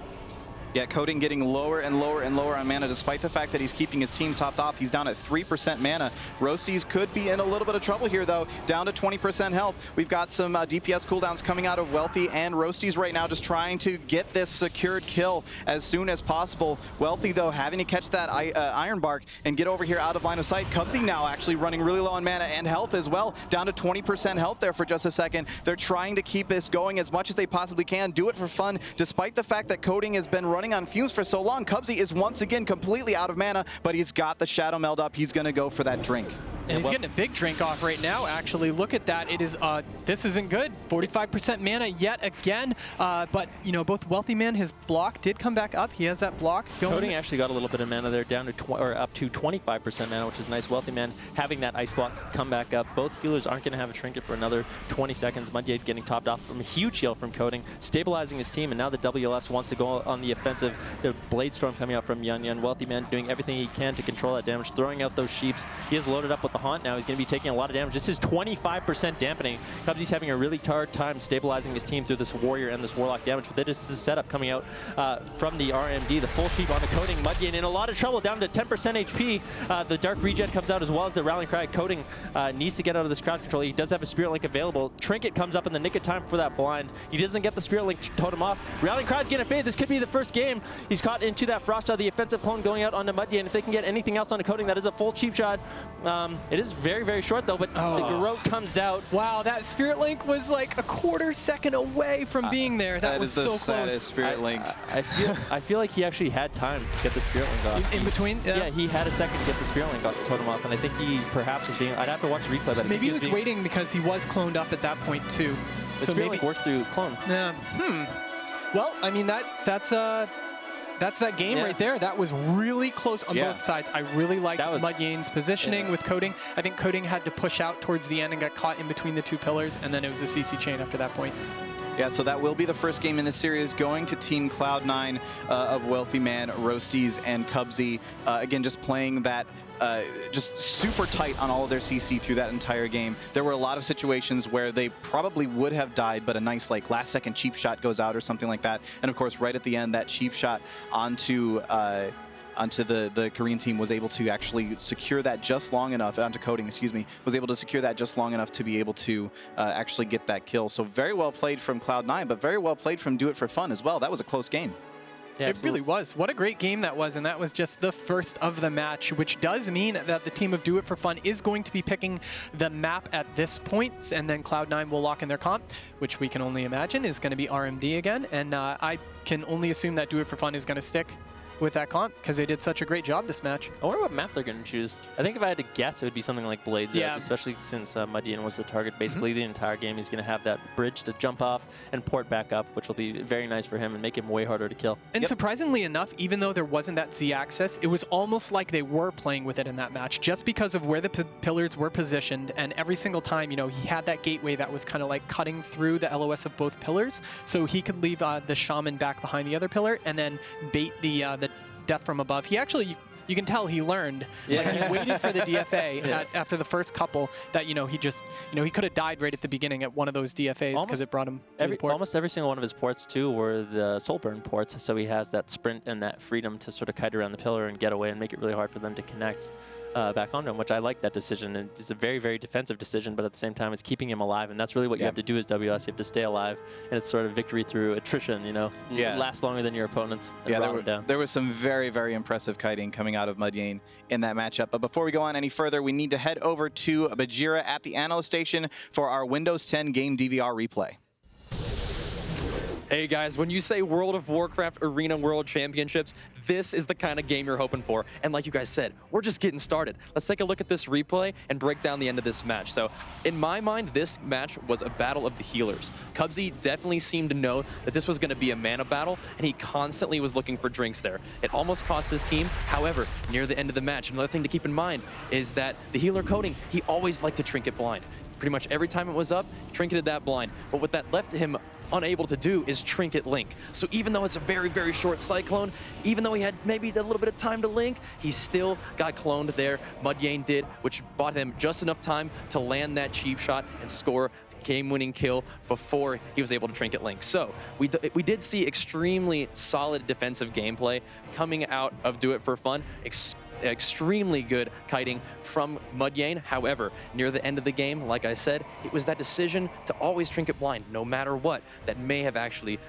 Yeah, Coding getting lower and lower and lower on mana, despite the fact that he's keeping his team topped off. He's down at 3% mana. Roasties could be in a little bit of trouble here, though. Down to 20% health. We've got some DPS cooldowns coming out of Wealthy and Roasties right now, just trying to get this secured kill as soon as possible. Wealthy, though, having to catch that Iron Bark and get over here out of line of sight. Cubsy now actually running really low on mana and health as well. Down to 20% health there for just a second. They're trying to keep this going as much as they possibly can. Do it for fun, despite the fact that Coding has been running on fumes for so long. Cubsy is once again completely out of mana, but he's got the Shadow Meld up. He's going to go for that drink. And he's getting a big drink off right now, actually. Look at that. It is, this isn't good. 45% mana yet again. But, you know, both Wealthy Man, his block did come back up. He has that block going. Coding actually got a little bit of mana there, down to up to 25% mana, which is nice. Wealthy Man having that ice block come back up. Both healers aren't going to have a trinket for another 20 seconds. Mudjade getting topped off from a huge heal from Coding, stabilizing his team, and now the WLS wants to go on the offensive. The Blade Storm coming out from Yun Yun. Wealthy Man doing everything he can to control that damage, throwing out those sheeps. He is loaded up with the Haunt now. He's going to be taking a lot of damage. This is 25% dampening. Cubsy's having a really hard time stabilizing his team through this Warrior and this Warlock damage, but this is a setup coming out from the RMD. The full sheep on the Coding. Mudgain in a lot of trouble, down to 10% HP. The Dark Regen comes out as well as the Rallying Cry. Coding needs to get out of this crowd control. He does have a Spirit Link available. Trinket comes up in the nick of time for that blind. He doesn't get the Spirit Link to totem off. Rallying Cry's getting fade. This could be the first game. He's caught into that Frost Shot, the offensive clone going out onto Mudgain. If they can get anything else on the Coding, that is a full cheap shot. It is very, very short though, but the Garrote comes out. Wow, that Spirit Link was like a quarter second away from being there. That was is the so saddest close. Spirit Link. I feel like he actually had time to get the Spirit Link off. In between? Yeah, he had a second to get the Spirit Link off to totem off, and I think he perhaps was being, I'd have to watch the replay, but Maybe he was waiting because he was cloned up at that point too. The So Spirit maybe Link works through clone. Yeah. Well, I mean that's that game right there. That was really close on both sides. I really liked Mudgain's positioning with Coding. I think Coding had to push out towards the end and got caught in between the two pillars, and then it was a CC chain after that point. Yeah, so that will be the first game in this series going to Team Cloud9 of Wealthy Man, Roasties, and Cubsy. Again, just playing that just super tight on all of their CC through that entire game. There were a lot of situations where they probably would have died, but a nice like last second cheap shot goes out or something like that. And of course, right at the end, that cheap shot onto the Korean team was able to actually secure that just long enough, onto Coding, excuse me, was able to secure that just long enough to be able to actually get that kill. So very well played from Cloud9, but very well played from Do It For Fun as well. That was a close game. Yeah, it really was. What a great game that was, and that was just the first of the match, which does mean that the team of Do It For Fun is going to be picking the map at this point, and then Cloud9 will lock in their comp, which we can only imagine is going to be RMD again, and I can only assume that Do It For Fun is going to stick with that comp because they did such a great job this match. I wonder what map they're going to choose. I think if I had to guess, it would be something like Blades Edge, especially since Mudgain was the target basically the entire game. He's going to have that bridge to jump off and port back up, which will be very nice for him and make him way harder to kill. And surprisingly enough, even though there wasn't that Z access, it was almost like they were playing with it in that match just because of where the pillars were positioned, and every single time, you know, he had that gateway that was kind of like cutting through the LOS of both pillars, so he could leave the Shaman back behind the other pillar and then bait the Death from Above. He actually, you can tell he learned. Like he waited for the DFA after the first couple that, you know, he just, you know, he could have died right at the beginning at one of those DFAs because it brought him to the port. Almost every single one of his ports, too, were the Soulburn ports, so he has that sprint and that freedom to sort of kite around the pillar and get away and make it really hard for them to connect back onto him, which I like that decision. And it's a very, very defensive decision, but at the same time, it's keeping him alive, and that's really what you have to do as WS. You have to stay alive, and it's sort of victory through attrition, you know? Last longer than your opponents. And there was some very, very impressive kiting coming out of Mudgain in that matchup. But before we go on any further, we need to head over to Bajira at the analyst station for our Windows 10 game DVR replay. Hey guys, when you say World of Warcraft Arena World Championships, this is the kind of game you're hoping for. And like you guys said, we're just getting started. Let's take a look at this replay and break down the end of this match. So in my mind, this match was a battle of the healers. Cubsy definitely seemed to know that this was going to be a mana battle, and he constantly was looking for drinks there. It almost cost his team. However, near the end of the match, another thing to keep in mind is that the healer Coding, he always liked to trinket blind. Pretty much every time it was up, he trinketed that blind. But what that left him unable to do is trinket link. So even though it's a very, very short cyclone, even though he had maybe a little bit of time to link, he still got cloned there. Mudgain did, which bought him just enough time to land that cheap shot and score the game-winning kill before he was able to trinket link. So we did see extremely solid defensive gameplay coming out of Do It For Fun. Extremely good kiting from Mudgain. However, near the end of the game, like I said, it was that decision to always trinket blind, no matter what, that may have actually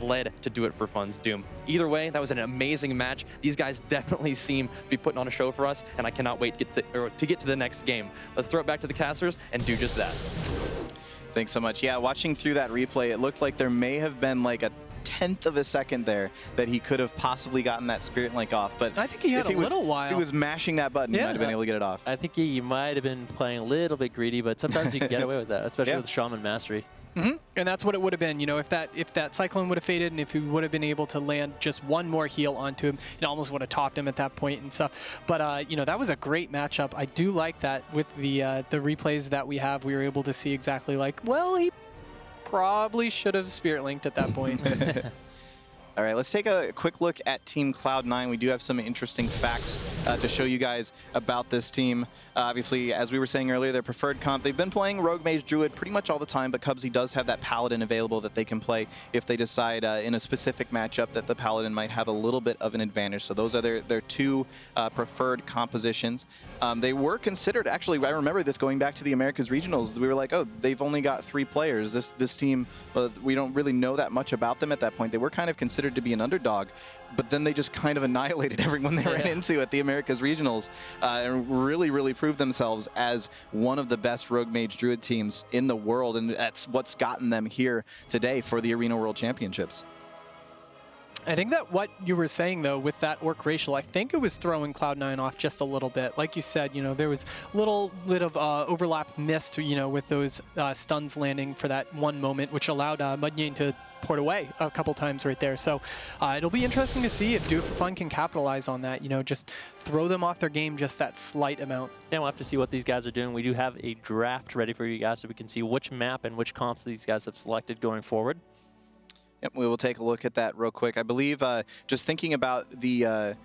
led to Do It For Fun's doom. Either way, that was an amazing match. These guys definitely seem to be putting on a show for us, and I cannot wait to get to the next game. Let's throw it back to the casters and do just that. Thanks so much. Yeah, watching through that replay, it looked like there may have been like a 1/10 of a second there that he could have possibly gotten that Spirit Link off. But I think he had a little while. If he was mashing that button, he might have been able to get it off. I think he might have been playing a little bit greedy, but sometimes you can get away with that, especially with Shaman Mastery. And that's what it would have been, you know, if that Cyclone would have faded and if he would have been able to land just one more heal onto him, it almost would have topped him at that point and stuff. But, you know, that was a great matchup. I do like that with the replays that we have, we were able to see exactly like, well, he probably should have Spirit Linked at that point. All right, let's take a quick look at Team Cloud9. We do have some interesting facts to show you guys about this team. Obviously, as we were saying earlier, their preferred comp, they've been playing Rogue Mage Druid pretty much all the time, but Cubsy does have that Paladin available that they can play if they decide in a specific matchup that the Paladin might have a little bit of an advantage. So those are their two preferred compositions. They were considered, actually, I remember this going back to the Americas Regionals. We were like, oh, they've only got 3 players. This team, we don't really know that much about them at that point. They were kind of considered to be an underdog, but then they just kind of annihilated everyone they ran into at the Americas Regionals and really proved themselves as one of the best Rogue Mage Druid teams in the world, and that's what's gotten them here today for the Arena World Championships. I think that what you were saying, though, with that Orc Racial, I think it was throwing Cloud9 off just a little bit. Like you said, you know, there was a little bit of overlap missed, you know, with those stuns landing for that one moment, which allowed Mudnyane to port away a couple times right there. So it'll be interesting to see if Do It For Fun can capitalize on that, you know, just throw them off their game just that slight amount. Yeah, we'll have to see what these guys are doing. We do have a draft ready for you guys so we can see which map and which comps these guys have selected going forward. Yep, we will take a look at that real quick. I believe just thinking about the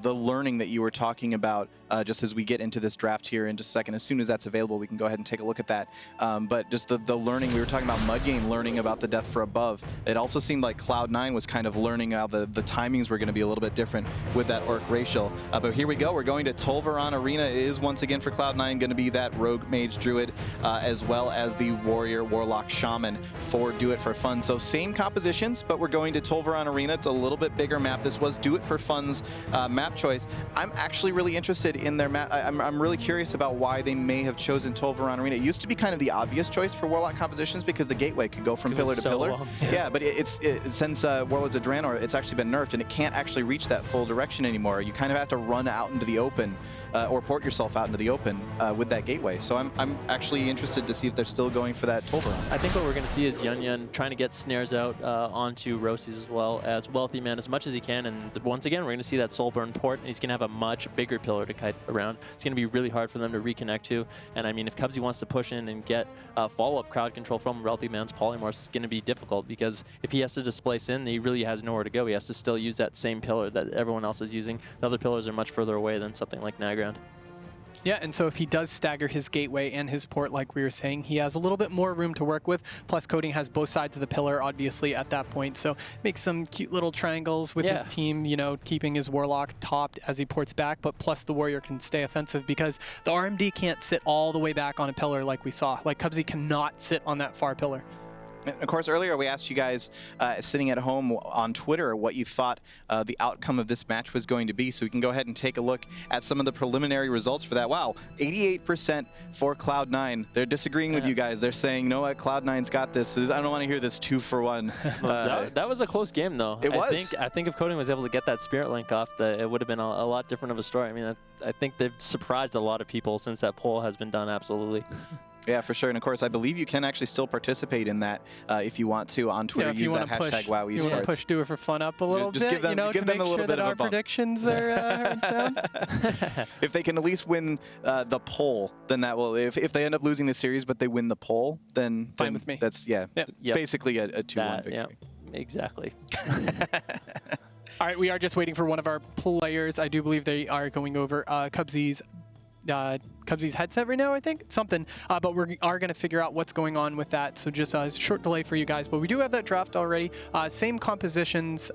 learning that you were talking about just as we get into this draft here in just a second. As soon as that's available, we can go ahead and take a look at that. But just the learning, we were talking about Mudnyane learning about the Death for Above. It also seemed like Cloud9 was kind of learning how the timings were going to be a little bit different with that Orc Racial. But here we go. We're going to Tolvaron Arena. It is once again for Cloud9 going to be that Rogue Mage Druid as well as the Warrior Warlock Shaman for Do It For Fun. So same compositions, but we're going to Tolvaron Arena. It's a little bit bigger map. This was Do It For Fun's map choice. I'm actually really interested in their map. I'm really curious about why they may have chosen Tolvaron Arena. It used to be kind of the obvious choice for Warlock compositions because the gateway could go from pillar to pillar. Yeah, but since Warlords of Draenor, it's actually been nerfed and it can't actually reach that full direction anymore. You kind of have to run out into the open or port yourself out into the open with that gateway. So I'm actually interested to see if they're still going for that Tolvaron. I think what we're going to see is Yun trying to get snares out onto Rosis as well as Wealthy Man as much as he can. And once again, we're going to see that Soulburn port, and he's going to have a much bigger pillar to kite around. It's going to be really hard for them to reconnect to. And I mean, if Cubsy wants to push in and get follow-up crowd control from Wealthy Man's Polymorph, it's going to be difficult because if he has to displace in, he really has nowhere to go. He has to still use that same pillar that everyone else is using. The other pillars are much further away than something like Nagrand. Yeah, and so if he does stagger his gateway and his port, like we were saying, he has a little bit more room to work with. Plus, Coding has both sides of the pillar, obviously, at that point. So make some cute little triangles with his team, you know, keeping his Warlock topped as he ports back, but plus the Warrior can stay offensive because the RMD can't sit all the way back on a pillar like we saw. Like, Cubsy cannot sit on that far pillar. And of course, earlier we asked you guys sitting at home on Twitter what you thought the outcome of this match was going to be. So we can go ahead and take a look at some of the preliminary results for that. Wow, 88% for Cloud9. They're disagreeing with you guys. They're saying, no, Cloud9's got this. I don't want to hear this 2-for-1. That was a close game, though. It was. I think if Coding was able to get that Spirit Link off, it would have been a lot different of a story. I mean, I think they've surprised a lot of people since that poll has been done, absolutely. Yeah, for sure. And of course, I believe you can actually still participate in that if you want to on Twitter. Use that hashtag WoW Esports. You want to push Do It For Fun up a little bit, give them, you know, give to them make a little sure bit that of a our bump. predictions are in sound. If they can at least win the poll, then that will. If they end up losing the series, but they win the poll, then fine with me. That's it's basically a 2-1 victory. Yeah, exactly. All right, we are just waiting for one of our players. I do believe they are going over Cubsy's headset right now, I think. Something. But we are going to figure out what's going on with that. So just a short delay for you guys. But we do have that draft already. Same compositions.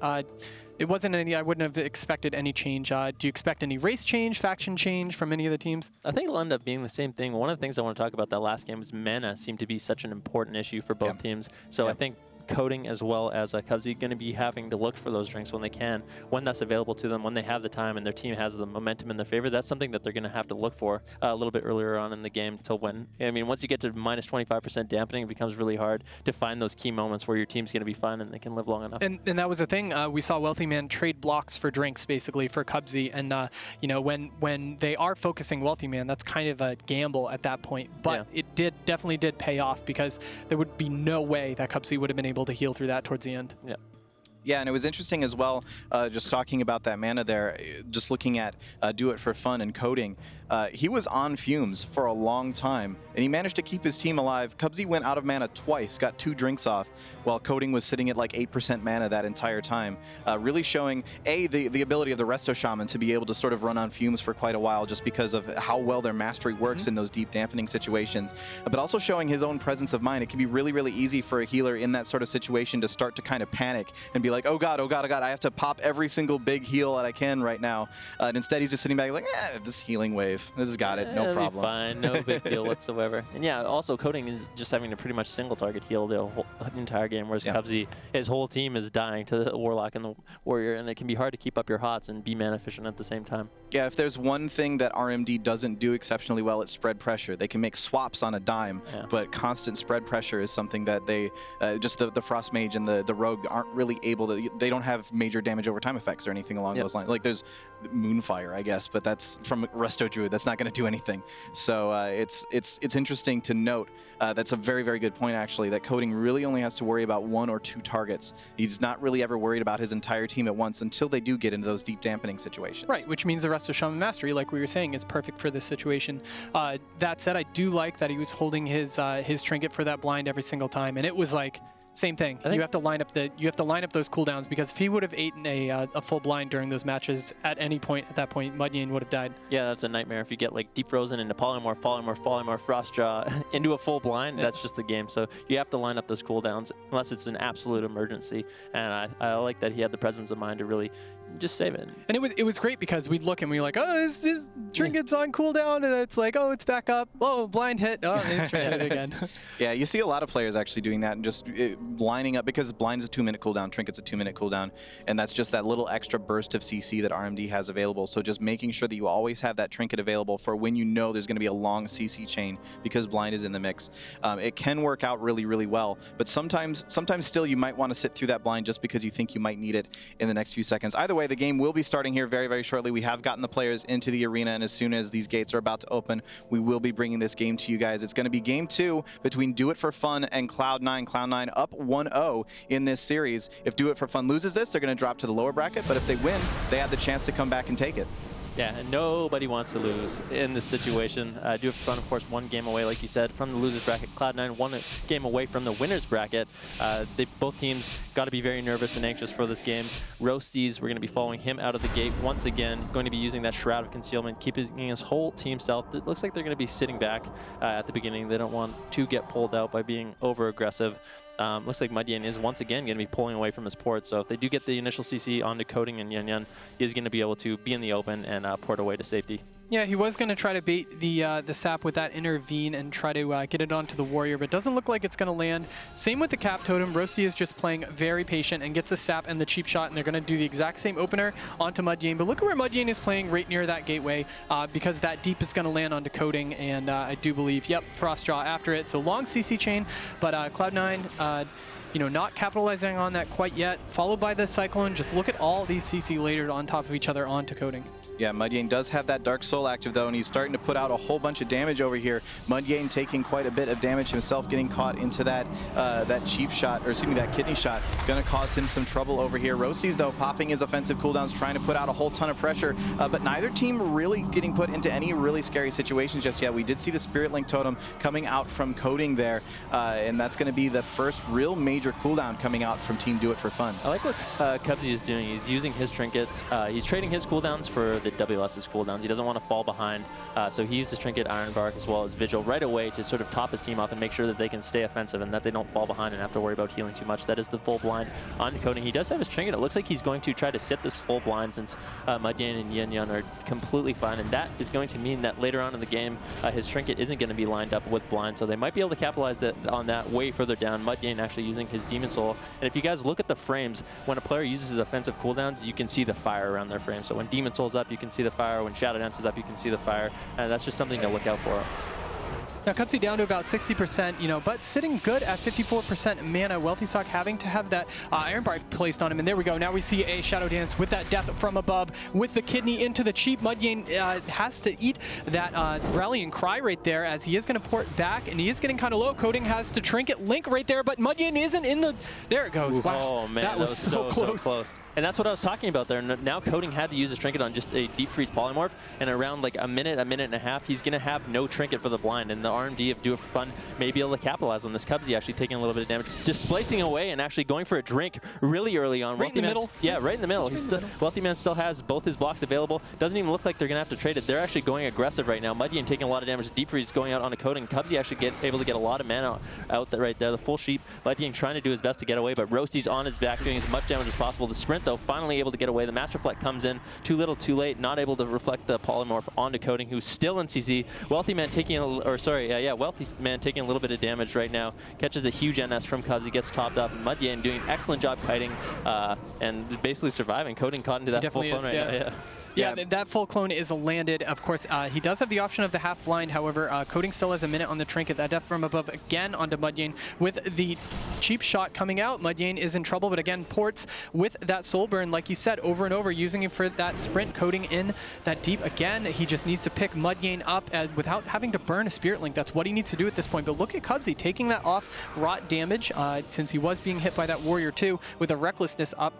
It wasn't any, I wouldn't have expected any change. Do you expect any race change, faction change from any of the teams? I think it'll end up being the same thing. One of the things I want to talk about that last game is mana seemed to be such an important issue for both teams. So I think Coding as well as Cubsy going to be having to look for those drinks when they can, when that's available to them, when they have the time and their team has the momentum in their favor. That's something that they're going to have to look for a little bit earlier on in the game till when, I mean, once you get to minus 25% dampening, it becomes really hard to find those key moments where your team's going to be fun and they can live long enough. And that was the thing. We saw Wealthy Man trade blocks for drinks, basically, for Cubsy. And, you know, when they are focusing Wealthy Man, that's kind of a gamble at that point. But it definitely did pay off because there would be no way that Cubsy would have been able to heal through that towards the end. Yeah. Yeah, and it was interesting as well, just talking about that mana there, just looking at Do It For Fun and Coding. He was on fumes for a long time, and he managed to keep his team alive. Cubsy went out of mana twice, got 2 drinks off, while Coding was sitting at like 8% mana that entire time. Really showing, the ability of the Resto Shaman to be able to sort of run on fumes for quite a while just because of how well their mastery works in those deep dampening situations, but also showing his own presence of mind. It can be really, really easy for a healer in that sort of situation to start to kind of panic and be like, oh god, I have to pop every single big heal that I can right now. And instead he's just sitting back like, this healing wave. This has got it, no problem. Be fine, no big deal whatsoever. And yeah, also Coding is just having to pretty much single target heal the entire game, whereas Cubsy, his whole team is dying to the Warlock and the Warrior, and it can be hard to keep up your HOTS and be mana efficient at the same time. Yeah, if there's one thing that RMD doesn't do exceptionally well, it's spread pressure. They can make swaps on a dime, but constant spread pressure is something that they, just the Frost Mage and the Rogue aren't really able to, they don't have major damage over time effects or anything along those lines. Like there's Moonfire, I guess, but that's from Resto Druid. That's not going to do anything. So it's interesting to note. That's a very, very good point, actually, that Coding really only has to worry about 1 or 2 targets. He's not really ever worried about his entire team at once until they do get into those deep dampening situations. Right, which means the Resto Shaman Mastery, like we were saying, is perfect for this situation. That said, I do like that he was holding his trinket for that blind every single time, and it was like, same thing. You have to line up those cooldowns, because if he would have eaten a full blind during those matches at any point at that point, Mudyan would have died. Yeah, that's a nightmare. If you get like Deep Frozen into Polymorph, Frostjaw into a full blind, that's just the game. So you have to line up those cooldowns unless it's an absolute emergency. And I like that he had the presence of mind to really just save it. And it was great because we'd look and we'd be like, oh, this trinket's on cooldown, and it's like, oh, it's back up. Oh, blind hit. Oh, it's trinket again. Yeah, you see a lot of players actually doing that and just lining up, because blind's a 2-minute cooldown, trinket's a 2-minute cooldown, and that's just that little extra burst of CC that RMD has available. So just making sure that you always have that trinket available for when you know there's going to be a long CC chain, because blind is in the mix. It can work out really, really well, but sometimes still you might want to sit through that blind just because you think you might need it in the next few seconds. Either way, the game will be starting here very, very shortly. We have gotten the players into the arena, and as soon as these gates are about to open, we will be bringing this game to you guys. It's going to be game 2 between Do It For Fun and Cloud9. Cloud9 up 1-0 in this series. If Do It For Fun loses this, they're going to drop to the lower bracket, but if they win, they have the chance to come back and take it. Yeah, and nobody wants to lose in this situation. Do It For Fun, of course, 1 game away, like you said, from the losers bracket. Cloud9 1 game away from the winners bracket. Both teams got to be very nervous and anxious for this game. Roasties, we're going to be following him out of the gate once again, going to be using that Shroud of Concealment, keeping his whole team stealth. It looks like they're going to be sitting back at the beginning. They don't want to get pulled out by being over-aggressive. Looks like Mudyan is once again going to be pulling away from his port, so if they do get the initial CC onto Coding and Yan, he's going to be able to be in the open and port away to safety. Yeah, he was going to try to bait the sap with that intervene and try to get it onto the Warrior, but it doesn't look like it's going to land. Same with the Cap Totem. Roasty is just playing very patient and gets the sap and the cheap shot, and they're going to do the exact same opener onto Mudyan. But look at where Mudyan is playing right near that gateway, because that deep is going to land onto Coding, and I do believe, yep, Frostjaw after it. So long CC chain, but Cloud9, not capitalizing on that quite yet, followed by the Cyclone. Just look at all these CC layered on top of each other onto Coding. Yeah, Mudyan does have that Dark Soul active, though, and he's starting to put out a whole bunch of damage over here. Mudyan taking quite a bit of damage himself, getting caught into that cheap shot, or excuse me, that kidney shot. Gonna cause him some trouble over here. Roasties, though, popping his offensive cooldowns, trying to put out a whole ton of pressure, but neither team really getting put into any really scary situations just yet. We did see the Spirit Link Totem coming out from Coding there, and that's gonna be the first real major cooldown coming out from Team Do It For Fun. I like what Cubsy is doing. He's using his trinket. He's trading his cooldowns for the WLS's cooldowns. He doesn't want to fall behind, so he uses trinket, Iron Bark, as well as Vigil right away to sort of top his team up and make sure that they can stay offensive and that they don't fall behind and have to worry about healing too much. That is the full blind on Coding. He does have his trinket. It looks like he's going to try to sit this full blind since Mudyan and Yan are completely fine, and that is going to mean that later on in the game, his trinket isn't going to be lined up with blind, so they might be able to capitalize on that way further down. Mudyan actually using his Demon Soul, and if you guys look at the frames, when a player uses his offensive cooldowns, you can see the fire around their frame. So when Demon Soul's up, you can see the fire. When Shadow Dance is up, you can see the fire, and that's just something to look out for. Now Cubsy down to about 60%, you know, but sitting good at 54% mana. Wealthy Sock having to have that Iron Bark placed on him, and there we go. Now we see a Shadow Dance with that death from above, with the kidney into the cheap. Mudjane has to eat that Rallying Cry right there, as he is going to port back, and he is getting kind of low. Coding has to Trinket Link right there, but Mudjane isn't in the... There it goes. Wow, oh man, that was so close. So close. And that's what I was talking about there. Now Coding had to use his Trinket on just a Deep Freeze Polymorph, and around like a minute and a half, he's going to have no Trinket for the blind, and the RMD of Do It For Fun may be able to capitalize on this. Cubsy actually taking a little bit of damage, displacing away and actually going for a drink really early on. Right in the middle? Yeah, right in the middle. Wealthy Man still has both his blocks available. Doesn't even look like they're going to have to trade it. They're actually going aggressive right now. Mudjane taking a lot of damage. Deep Freeze going out on a Coding. Cubsy actually able to get a lot of mana out right there. The full sheep. Mudjane trying to do his best to get away, but Roasty's on his back doing as much damage as possible. The sprint, though, finally able to get away. The Master Reflect comes in too little, too late, not able to reflect the Polymorph onto Coding, who's still in CC. Wealthy Man taking Wealthy Man taking a little bit of damage right now. Catches a huge NS from Cubsy, gets topped up. Mudjane doing an excellent job kiting and basically surviving. Coding caught into that full clone right now. Yeah, that full clone is landed. Of course, he does have the option of the half blind. However, Coding still has a minute on the Trinket. That death from above again onto Mudjane with the cheap shot coming out. Mudjane is in trouble, but again, ports with that soul burn, like you said, over and over, using him for that sprint. Coding in that deep again. He just needs to pick Mudjane up without having to burn a Spirit Link. That's what he needs to do at this point. But look at Cubsy taking that off rot damage since he was being hit by that Warrior 2 with a Recklessness up.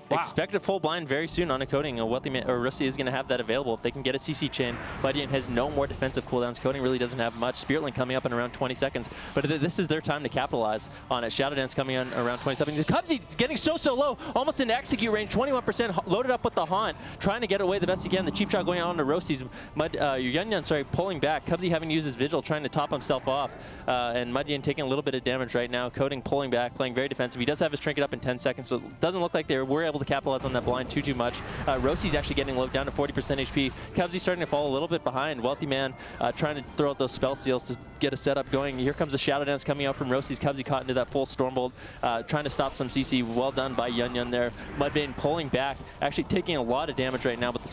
Wow. Expect a full blind very soon on a Coding. A Wealthy Man, or Rusty is going to have that available if they can get a CC chain. Mudjane has no more defensive cooldowns. Coding really doesn't have much. Spirit Link coming up in around 20 seconds. But this is their time to capitalize on it. Shadow Dance coming in around 20 seconds. Cubsy getting so low, almost into execute range. 21% loaded up with the Haunt, trying to get away the best he can. The cheap shot going on to Rosty's. Yunyun, pulling back. Cubsy having to use his Vigil, trying to top himself off. And Mudjane taking a little bit of damage right now. Coding pulling back, playing very defensive. He does have his Trinket up in 10 seconds, so it doesn't look like they were able to capitalize on that blind too much. Rosty's actually getting low, down to 40% HP. Cubsy starting to fall a little bit behind. Wealthy Man trying to throw out those spell steals to get a setup going. Here comes the Shadow Dance coming out from Rosty's. Cubsy caught into that full Stormbolt, trying to stop some CC. Well done by Yunyun there. Mudjane pulling back, actually taking a lot of damage right now, but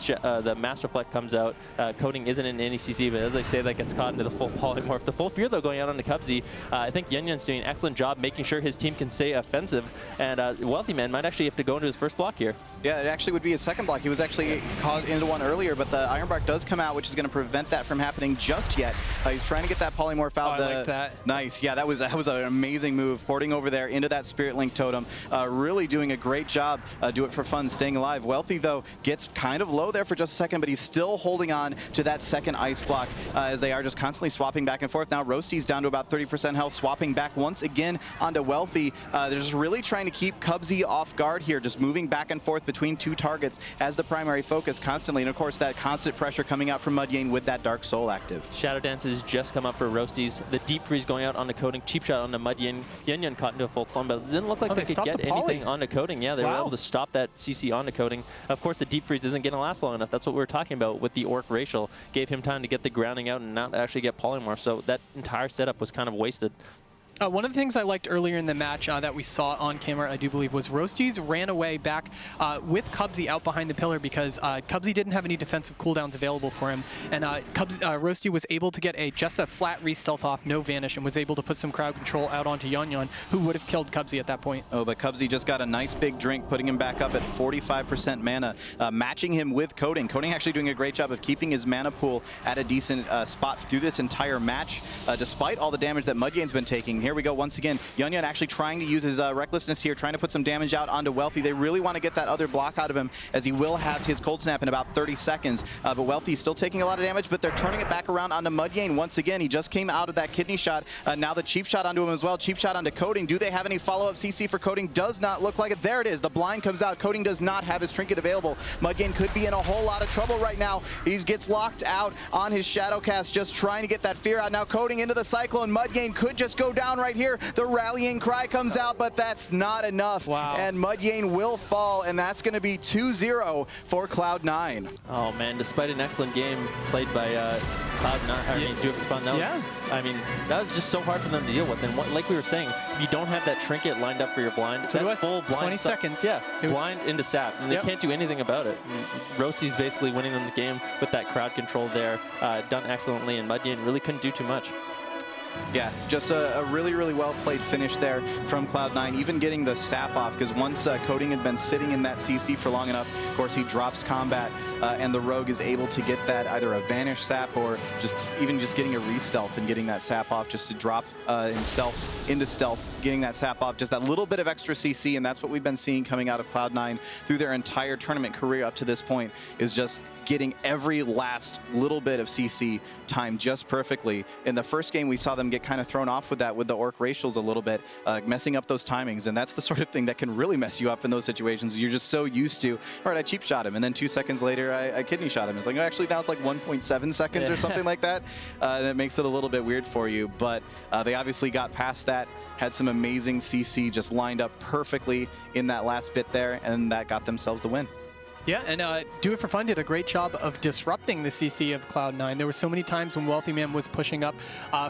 the Master Reflect comes out. Coding isn't in any CC, but as I say, that gets caught into the full Polymorph. The full Fear, though, going out onto Cubsy. I think Yunyun's doing an excellent job making sure his team can stay offensive, and Wealthy Man might actually have to go into his first block here. Yeah, it actually would be his second block. He was actually caught into one earlier, but the Iron Bark does come out, which is going to prevent that from happening just yet. He's trying to get that Polymorph out. I like that. Nice. Yeah, that was an amazing move. Porting over there into that Spirit Link totem. Really doing a great job. Do it for fun, staying alive. Wealthy, though, gets kind of low there for just a second, but he's still holding on to that second ice block as they are just constantly swapping back and forth. Now Roasty's down to about 30% health, swapping back once again onto Wealthy. They're just really trying to keep Cubsy off guard here, just moving back and forth between two targets as the primary focus constantly. And of course, that constant pressure coming out from Mudjane with that Dark Soul active. Shadow Dance has just come up for Roasties. The Deep Freeze going out on the Coding. Cheap shot on the Mudjane. Yunyun caught into a full clone, but it didn't look like they could get anything on the Coding. Yeah, they were able to stop that CC on the Coding. Of course, the Deep Freeze isn't going to last long enough. That's what we were talking about with the Orc Racial. Gave him time to get the grounding out and not actually get Polymorph, so that entire setup was kind of wasted. One of the things I liked earlier in the match that we saw on camera, I do believe, was Roasty's ran away back with Cubsy out behind the pillar because Cubsy didn't have any defensive cooldowns available for him. And Roasty was able to get just a flat re-stealth off, no vanish, and was able to put some crowd control out onto Yunyun, who would have killed Cubsy at that point. Oh, but Cubsy just got a nice big drink, putting him back up at 45% mana, matching him with Coding. Coding actually doing a great job of keeping his mana pool at a decent spot through this entire match, despite all the damage that Mudjane's been taking. Here we go once again. Yunyun actually trying to use his Recklessness here, trying to put some damage out onto Wealthy. They really want to get that other block out of him, as he will have his Cold Snap in about 30 seconds. But Wealthy's still taking a lot of damage, but they're turning it back around onto Mudjane once again. He just came out of that kidney shot. Now the cheap shot onto him as well. Cheap shot onto Coding. Do they have any follow-up CC for Coding? Does not look like it. There it is. The blind comes out. Coding does not have his Trinket available. Mudjane could be in a whole lot of trouble right now. He gets locked out on his Shadow Cast, just trying to get that fear out. Now Coding into the Cyclone. Mudjane could just go down one right here. The rallying cry comes out, but that's not enough. Wow. And Mudyane will fall, and that's going to be 2-0 for Cloud9. Oh man, despite an excellent game played by Cloud9, I mean, Do It For Fun, that was, I mean, that was just so hard for them to deal with. And like we were saying, you don't have that trinket lined up for your blind. So that full blind 20 seconds. Yeah, It was, blind into sap, and they can't do anything about it. Roasty's basically winning them the game with that crowd control there, done excellently, and Mudyane really couldn't do too much. Yeah, just a really, really well-played finish there from Cloud9, even getting the sap off, because once Coding had been sitting in that CC for long enough, of course, he drops combat, and the Rogue is able to get that either a vanish sap or even just getting a re-stealth and getting that sap off just to drop himself into stealth, getting that sap off, just that little bit of extra CC, and that's what we've been seeing coming out of Cloud9 through their entire tournament career up to this point, is just getting every last little bit of CC timed just perfectly. In the first game, we saw them get kind of thrown off with that, with the Orc racials a little bit, messing up those timings, and that's the sort of thing that can really mess you up in those situations. You're just so used to, all right, I cheap shot him, and then 2 seconds later, I kidney shot him. It's like, actually, now it's like 1.7 seconds or something like that. That makes it a little bit weird for you, but they obviously got past that, had some amazing CC just lined up perfectly in that last bit there, and that got themselves the win. Yeah, and Do It For Fun did a great job of disrupting the CC of Cloud9. There were so many times when Wealthy Man was pushing up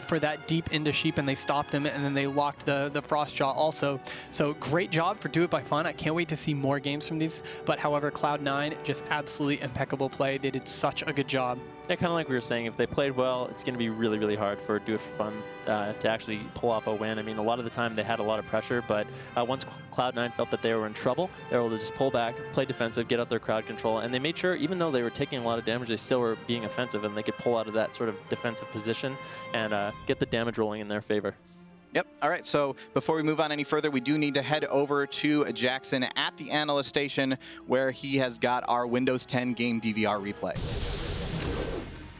for that deep into Sheep, and they stopped him, and then they locked the Frost Jaw also. So great job for Do It By Fun. I can't wait to see more games from these. But however, Cloud9, just absolutely impeccable play. They did such a good job. Yeah, kind of like we were saying, if they played well, it's going to be really, really hard for Do It For Fun to actually pull off a win. I mean, a lot of the time they had a lot of pressure, but once Cloud9 felt that they were in trouble, they were able to just pull back, play defensive, get out their crowd control, and they made sure, even though they were taking a lot of damage, they still were being offensive, and they could pull out of that sort of defensive position and get the damage rolling in their favor. Yep. All right. So before we move on any further, we do need to head over to Jackson at the analyst station, where he has got our Windows 10 game DVR replay.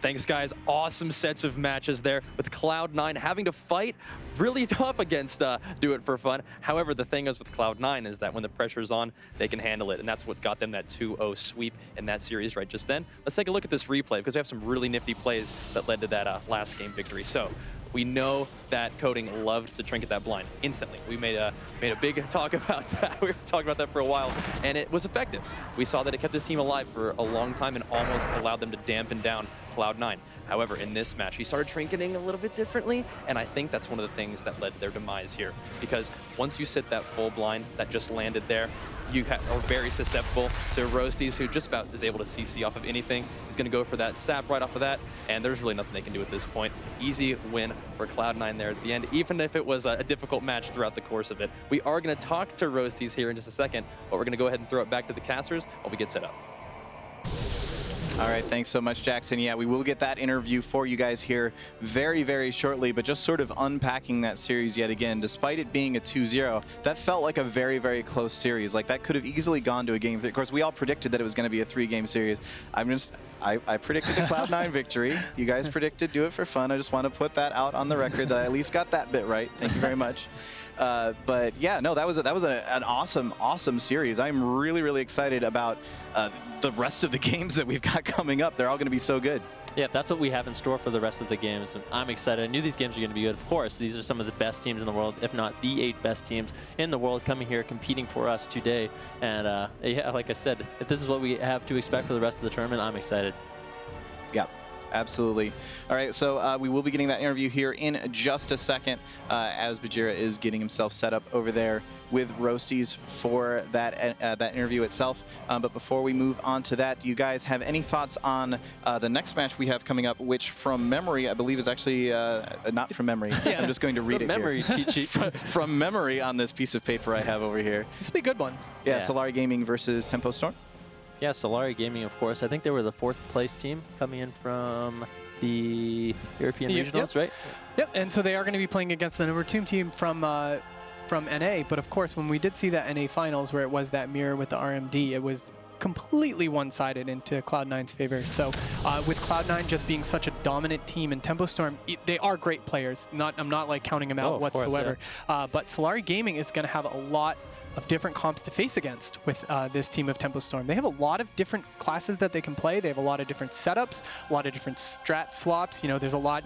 Thanks, guys. Awesome sets of matches there, with Cloud9 having to fight really tough against Do It For Fun. However, the thing is with Cloud9 is that when the pressure's on, they can handle it, and that's what got them that 2-0 sweep in that series right just then. Let's take a look at this replay, because we have some really nifty plays that led to that last game victory. So we know that Coding loved to trinket that blind instantly. We made a big talk about that. We were talking about that for a while, and it was effective. We saw that it kept this team alive for a long time and almost allowed them to dampen down Cloud9. However, in this match, he started trinketing a little bit differently, and I think that's one of the things that led to their demise here. Because once you sit that full blind that just landed there, you are very susceptible to Roasties, who just about is able to CC off of anything. He's going to go for that sap right off of that, and there's really nothing they can do at this point. Easy win for Cloud9 there at the end, even if it was a difficult match throughout the course of it. We are going to talk to Roasties here in just a second, but we're going to go ahead and throw it back to the casters while we get set up. All right, thanks so much, Jackson. Yeah, we will get that interview for you guys here very, very shortly, but just sort of unpacking that series yet again. Despite it being a 2-0, that felt like a very, very close series. Like, that could have easily gone to a game. Of course, we all predicted that it was going to be a 3-game series. I predicted the Cloud9 victory. You guys predicted Do It For Fun. I just want to put that out on the record that I at least got that bit right. Thank you very much. But yeah, no, that was an awesome series. I'm really, really excited about the rest of the games that we've got coming up. They're all going to be so good. Yeah, that's what we have in store for the rest of the games. And I'm excited. I knew these games were going to be good. Of course, these are some of the best teams in the world, if not the 8 best teams in the world, coming here competing for us today. And yeah, like I said, if this is what we have to expect for the rest of the tournament, I'm excited. Yeah. Absolutely. All right, so we will be getting that interview here in just a second as Bajira is getting himself set up over there with Roasties for that that interview itself. But before we move on to that, do you guys have any thoughts on the next match we have coming up, which from memory, I believe is actually not from memory. Yeah. I'm just going to read it memory here. cheat sheet. From memory on this piece of paper I have over here. This will be a good one. Yeah, Solari Gaming versus Tempo Storm. Yeah, Solari Gaming, of course. I think they were the 4th place team coming in from the European regionals, right? Yep, and so they are going to be playing against the number 2 team from NA. But of course, when we did see that NA finals where it was that mirror with the RMD, it was completely one-sided into Cloud9's favor. So with Cloud9 just being such a dominant team, and Tempo Storm, they are great players. I'm not like counting them out whatsoever. Course, yeah. But Solari Gaming is going to have a lot of different comps to face against with this team of Tempo Storm. They have a lot of different classes that they can play. They have a lot of different setups, a lot of different strat swaps. You know, there's a lot.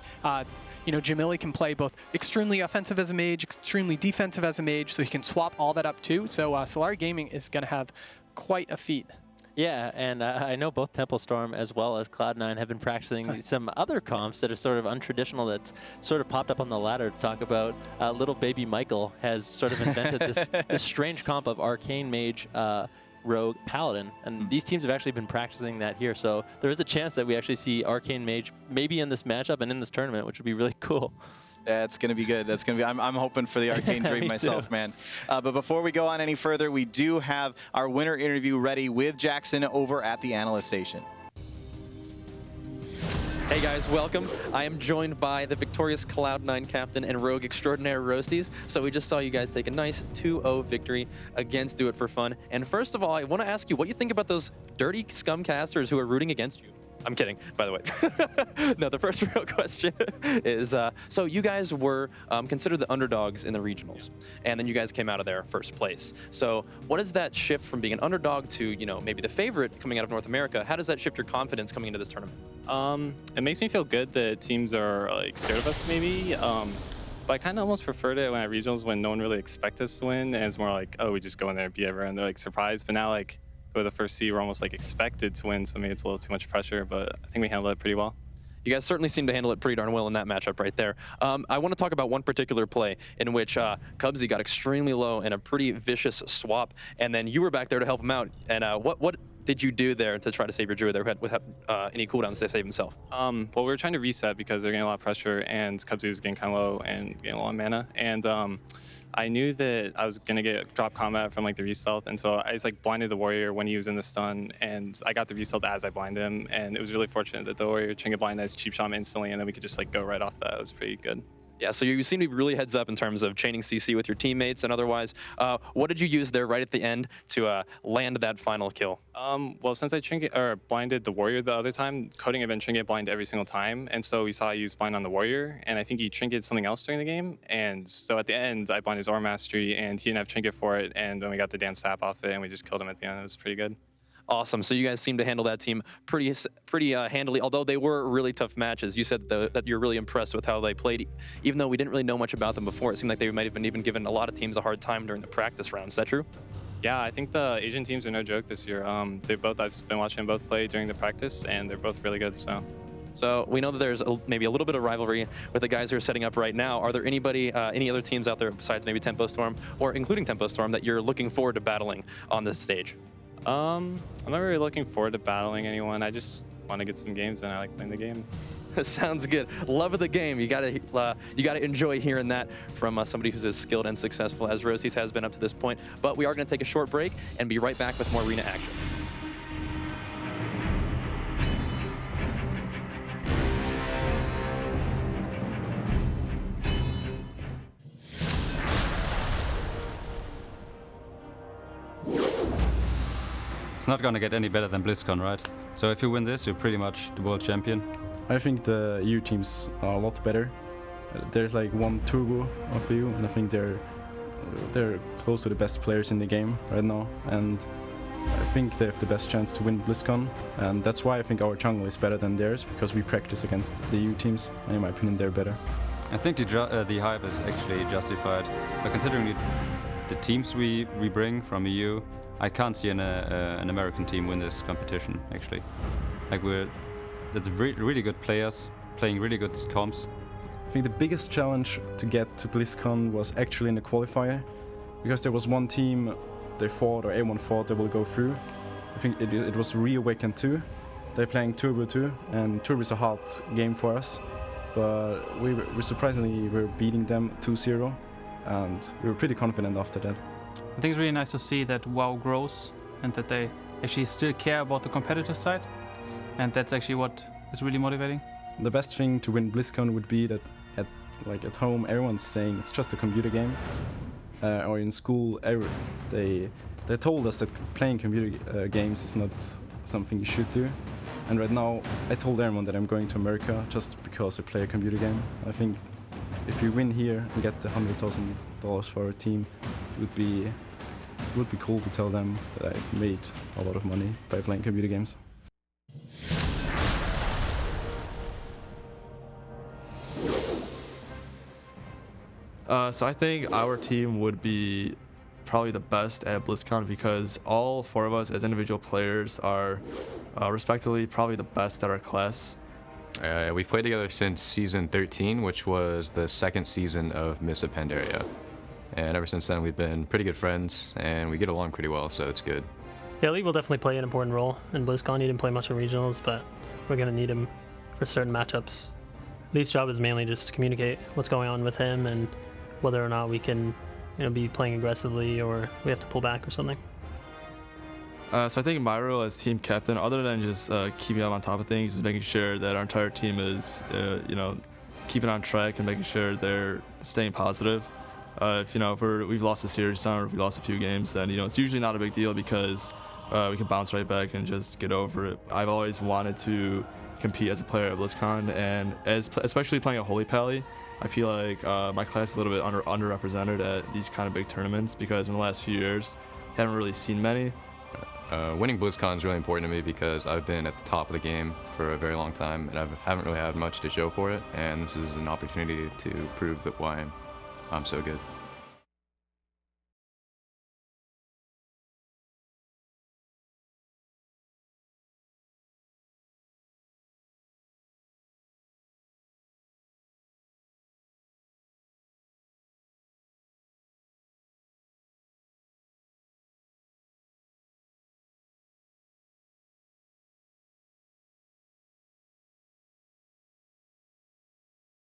You know, Jamili can play both extremely offensive as a mage, extremely defensive as a mage, so he can swap all that up too. So Solari Gaming is going to have quite a feat. Yeah, and I know both Temple Storm as well as Cloud9 have been practicing some other comps that are sort of untraditional that sort of popped up on the ladder to talk about. Little baby Michael has sort of invented this strange comp of Arcane Mage, Rogue, Paladin, and these teams have actually been practicing that here, so there is a chance that we actually see Arcane Mage maybe in this matchup and in this tournament, which would be really cool. Yeah, it's going to be good. That's going to be. I'm hoping for the Arcane Dream myself, man. But before we go on any further, we do have our winner interview ready with Jackson over at the analyst station. Hey guys, welcome. I am joined by the victorious Cloud9 captain and rogue extraordinaire Roasties. So we just saw you guys take a nice 2-0 victory against Do It For Fun. And first of all, I want to ask you what you think about those dirty scumcasters who are rooting against you. I'm kidding, by the way. No, the first real question is, so you guys were considered the underdogs in the regionals, and then you guys came out of there first place. So what is that shift from being an underdog to, you know, maybe the favorite coming out of North America? How does that shift your confidence coming into this tournament? It makes me feel good that teams are like scared of us maybe. But I kind of almost preferred it when at regionals when no one really expects us to win, and it's more like, oh, we just go in there and beat everyone. They're like surprised, but now like, for the first seed, we're almost like expected to win, so maybe it's a little too much pressure, but I think we handled it pretty well. You guys certainly seem to handle it pretty darn well in that matchup right there. I want to talk about one particular play in which Cubsy got extremely low in a pretty vicious swap, and then you were back there to help him out. And what did you do there to try to save your druid there without any cooldowns to save himself? Well, we were trying to reset because they're getting a lot of pressure, and Cubsy was getting kind of low and getting a lot of mana. And I knew that I was gonna get drop combat from like the re-stealth, and so I just like blinded the warrior when he was in the stun, and I got the re-stealth as I blinded him, and it was really fortunate that the warrior Chinga blinded us cheap shot him instantly, and then we could just like go right off that. It was pretty good. Yeah, so you seem to be really heads up in terms of chaining CC with your teammates and otherwise. What did you use there right at the end to land that final kill? Well, since I blinded the warrior the other time, Coding had been trinket blind every single time, and so we saw I use blind on the warrior, and I think he trinketed something else during the game, and so at the end I blinded his Aura Mastery, and he didn't have trinket for it, and then we got the dance tap off it, and we just killed him at the end. It was pretty good. Awesome. So you guys seem to handle that team pretty handily, although they were really tough matches. You said that you're really impressed with how they played, even though we didn't really know much about them before. It seemed like they might have been even giving a lot of teams a hard time during the practice rounds. Is that true? Yeah, I think the Asian teams are no joke this year. I've been watching them both play during the practice, and they're both really good. So we know that there's maybe a little bit of rivalry with the guys who are setting up right now. Are there any other teams out there besides maybe Tempo Storm, or including Tempo Storm, that you're looking forward to battling on this stage? I'm not really looking forward to battling anyone. I just want to get some games, and I like playing the game. Sounds good. Love of the game. You gotta enjoy hearing that from somebody who's as skilled and successful as Rosie's has been up to this point. But we are going to take a short break and be right back with more arena action. It's not going to get any better than BlizzCon, right? So if you win this, you're pretty much the world champion. I think the EU teams are a lot better. There's like one turbo of EU, and I think they're close to the best players in the game right now. And I think they have the best chance to win BlizzCon, and that's why I think our jungle is better than theirs, because we practice against the EU teams, and in my opinion, they're better. I think the hype is actually justified, but considering the teams we bring from EU, I can't see an American team win this competition, actually. Like that's really good players, playing really good comps. I think the biggest challenge to get to BlizzCon was actually in the qualifier, because there was one team they thought, or everyone thought, they will go through. I think it was Reawakened 2. They're playing Turbo 2, and Turbo is a hard game for us, but we surprisingly were beating them 2-0, and we were pretty confident after that. I think it's really nice to see that WoW grows and that they actually still care about the competitive side, and that's actually what is really motivating. The best thing to win BlizzCon would be that at home everyone's saying it's just a computer game, or in school they told us that playing computer games is not something you should do, and right now I told everyone that I'm going to America just because I play a computer game. I think if we win here and get the $100,000 for our team, it would be it would be cool to tell them that I've made a lot of money by playing computer games. So I think our team would be probably the best at BlizzCon because all four of us as individual players are respectively probably the best at our class. We've played together since season 13, which was the second season of Mists of Pandaria. And ever since then, we've been pretty good friends, and we get along pretty well, so it's good. Yeah, Lee will definitely play an important role in BlizzCon. He didn't play much in regionals, but we're going to need him for certain matchups. Lee's job is mainly just to communicate what's going on with him and whether or not we can be playing aggressively or we have to pull back or something. So I think my role as team captain, other than just keeping up on top of things, is making sure that our entire team is, keeping on track and making sure they're staying positive. If we've lost a series or we lost a few games, then it's usually not a big deal because we can bounce right back and just get over it. I've always wanted to compete as a player at BlizzCon, and especially playing a Holy Pally, I feel like my class is a little bit underrepresented at these kind of big tournaments because in the last few years, I haven't really seen many. Winning BlizzCon is really important to me because I've been at the top of the game for a very long time and I haven't really had much to show for it, and this is an opportunity to prove that why I'm so good.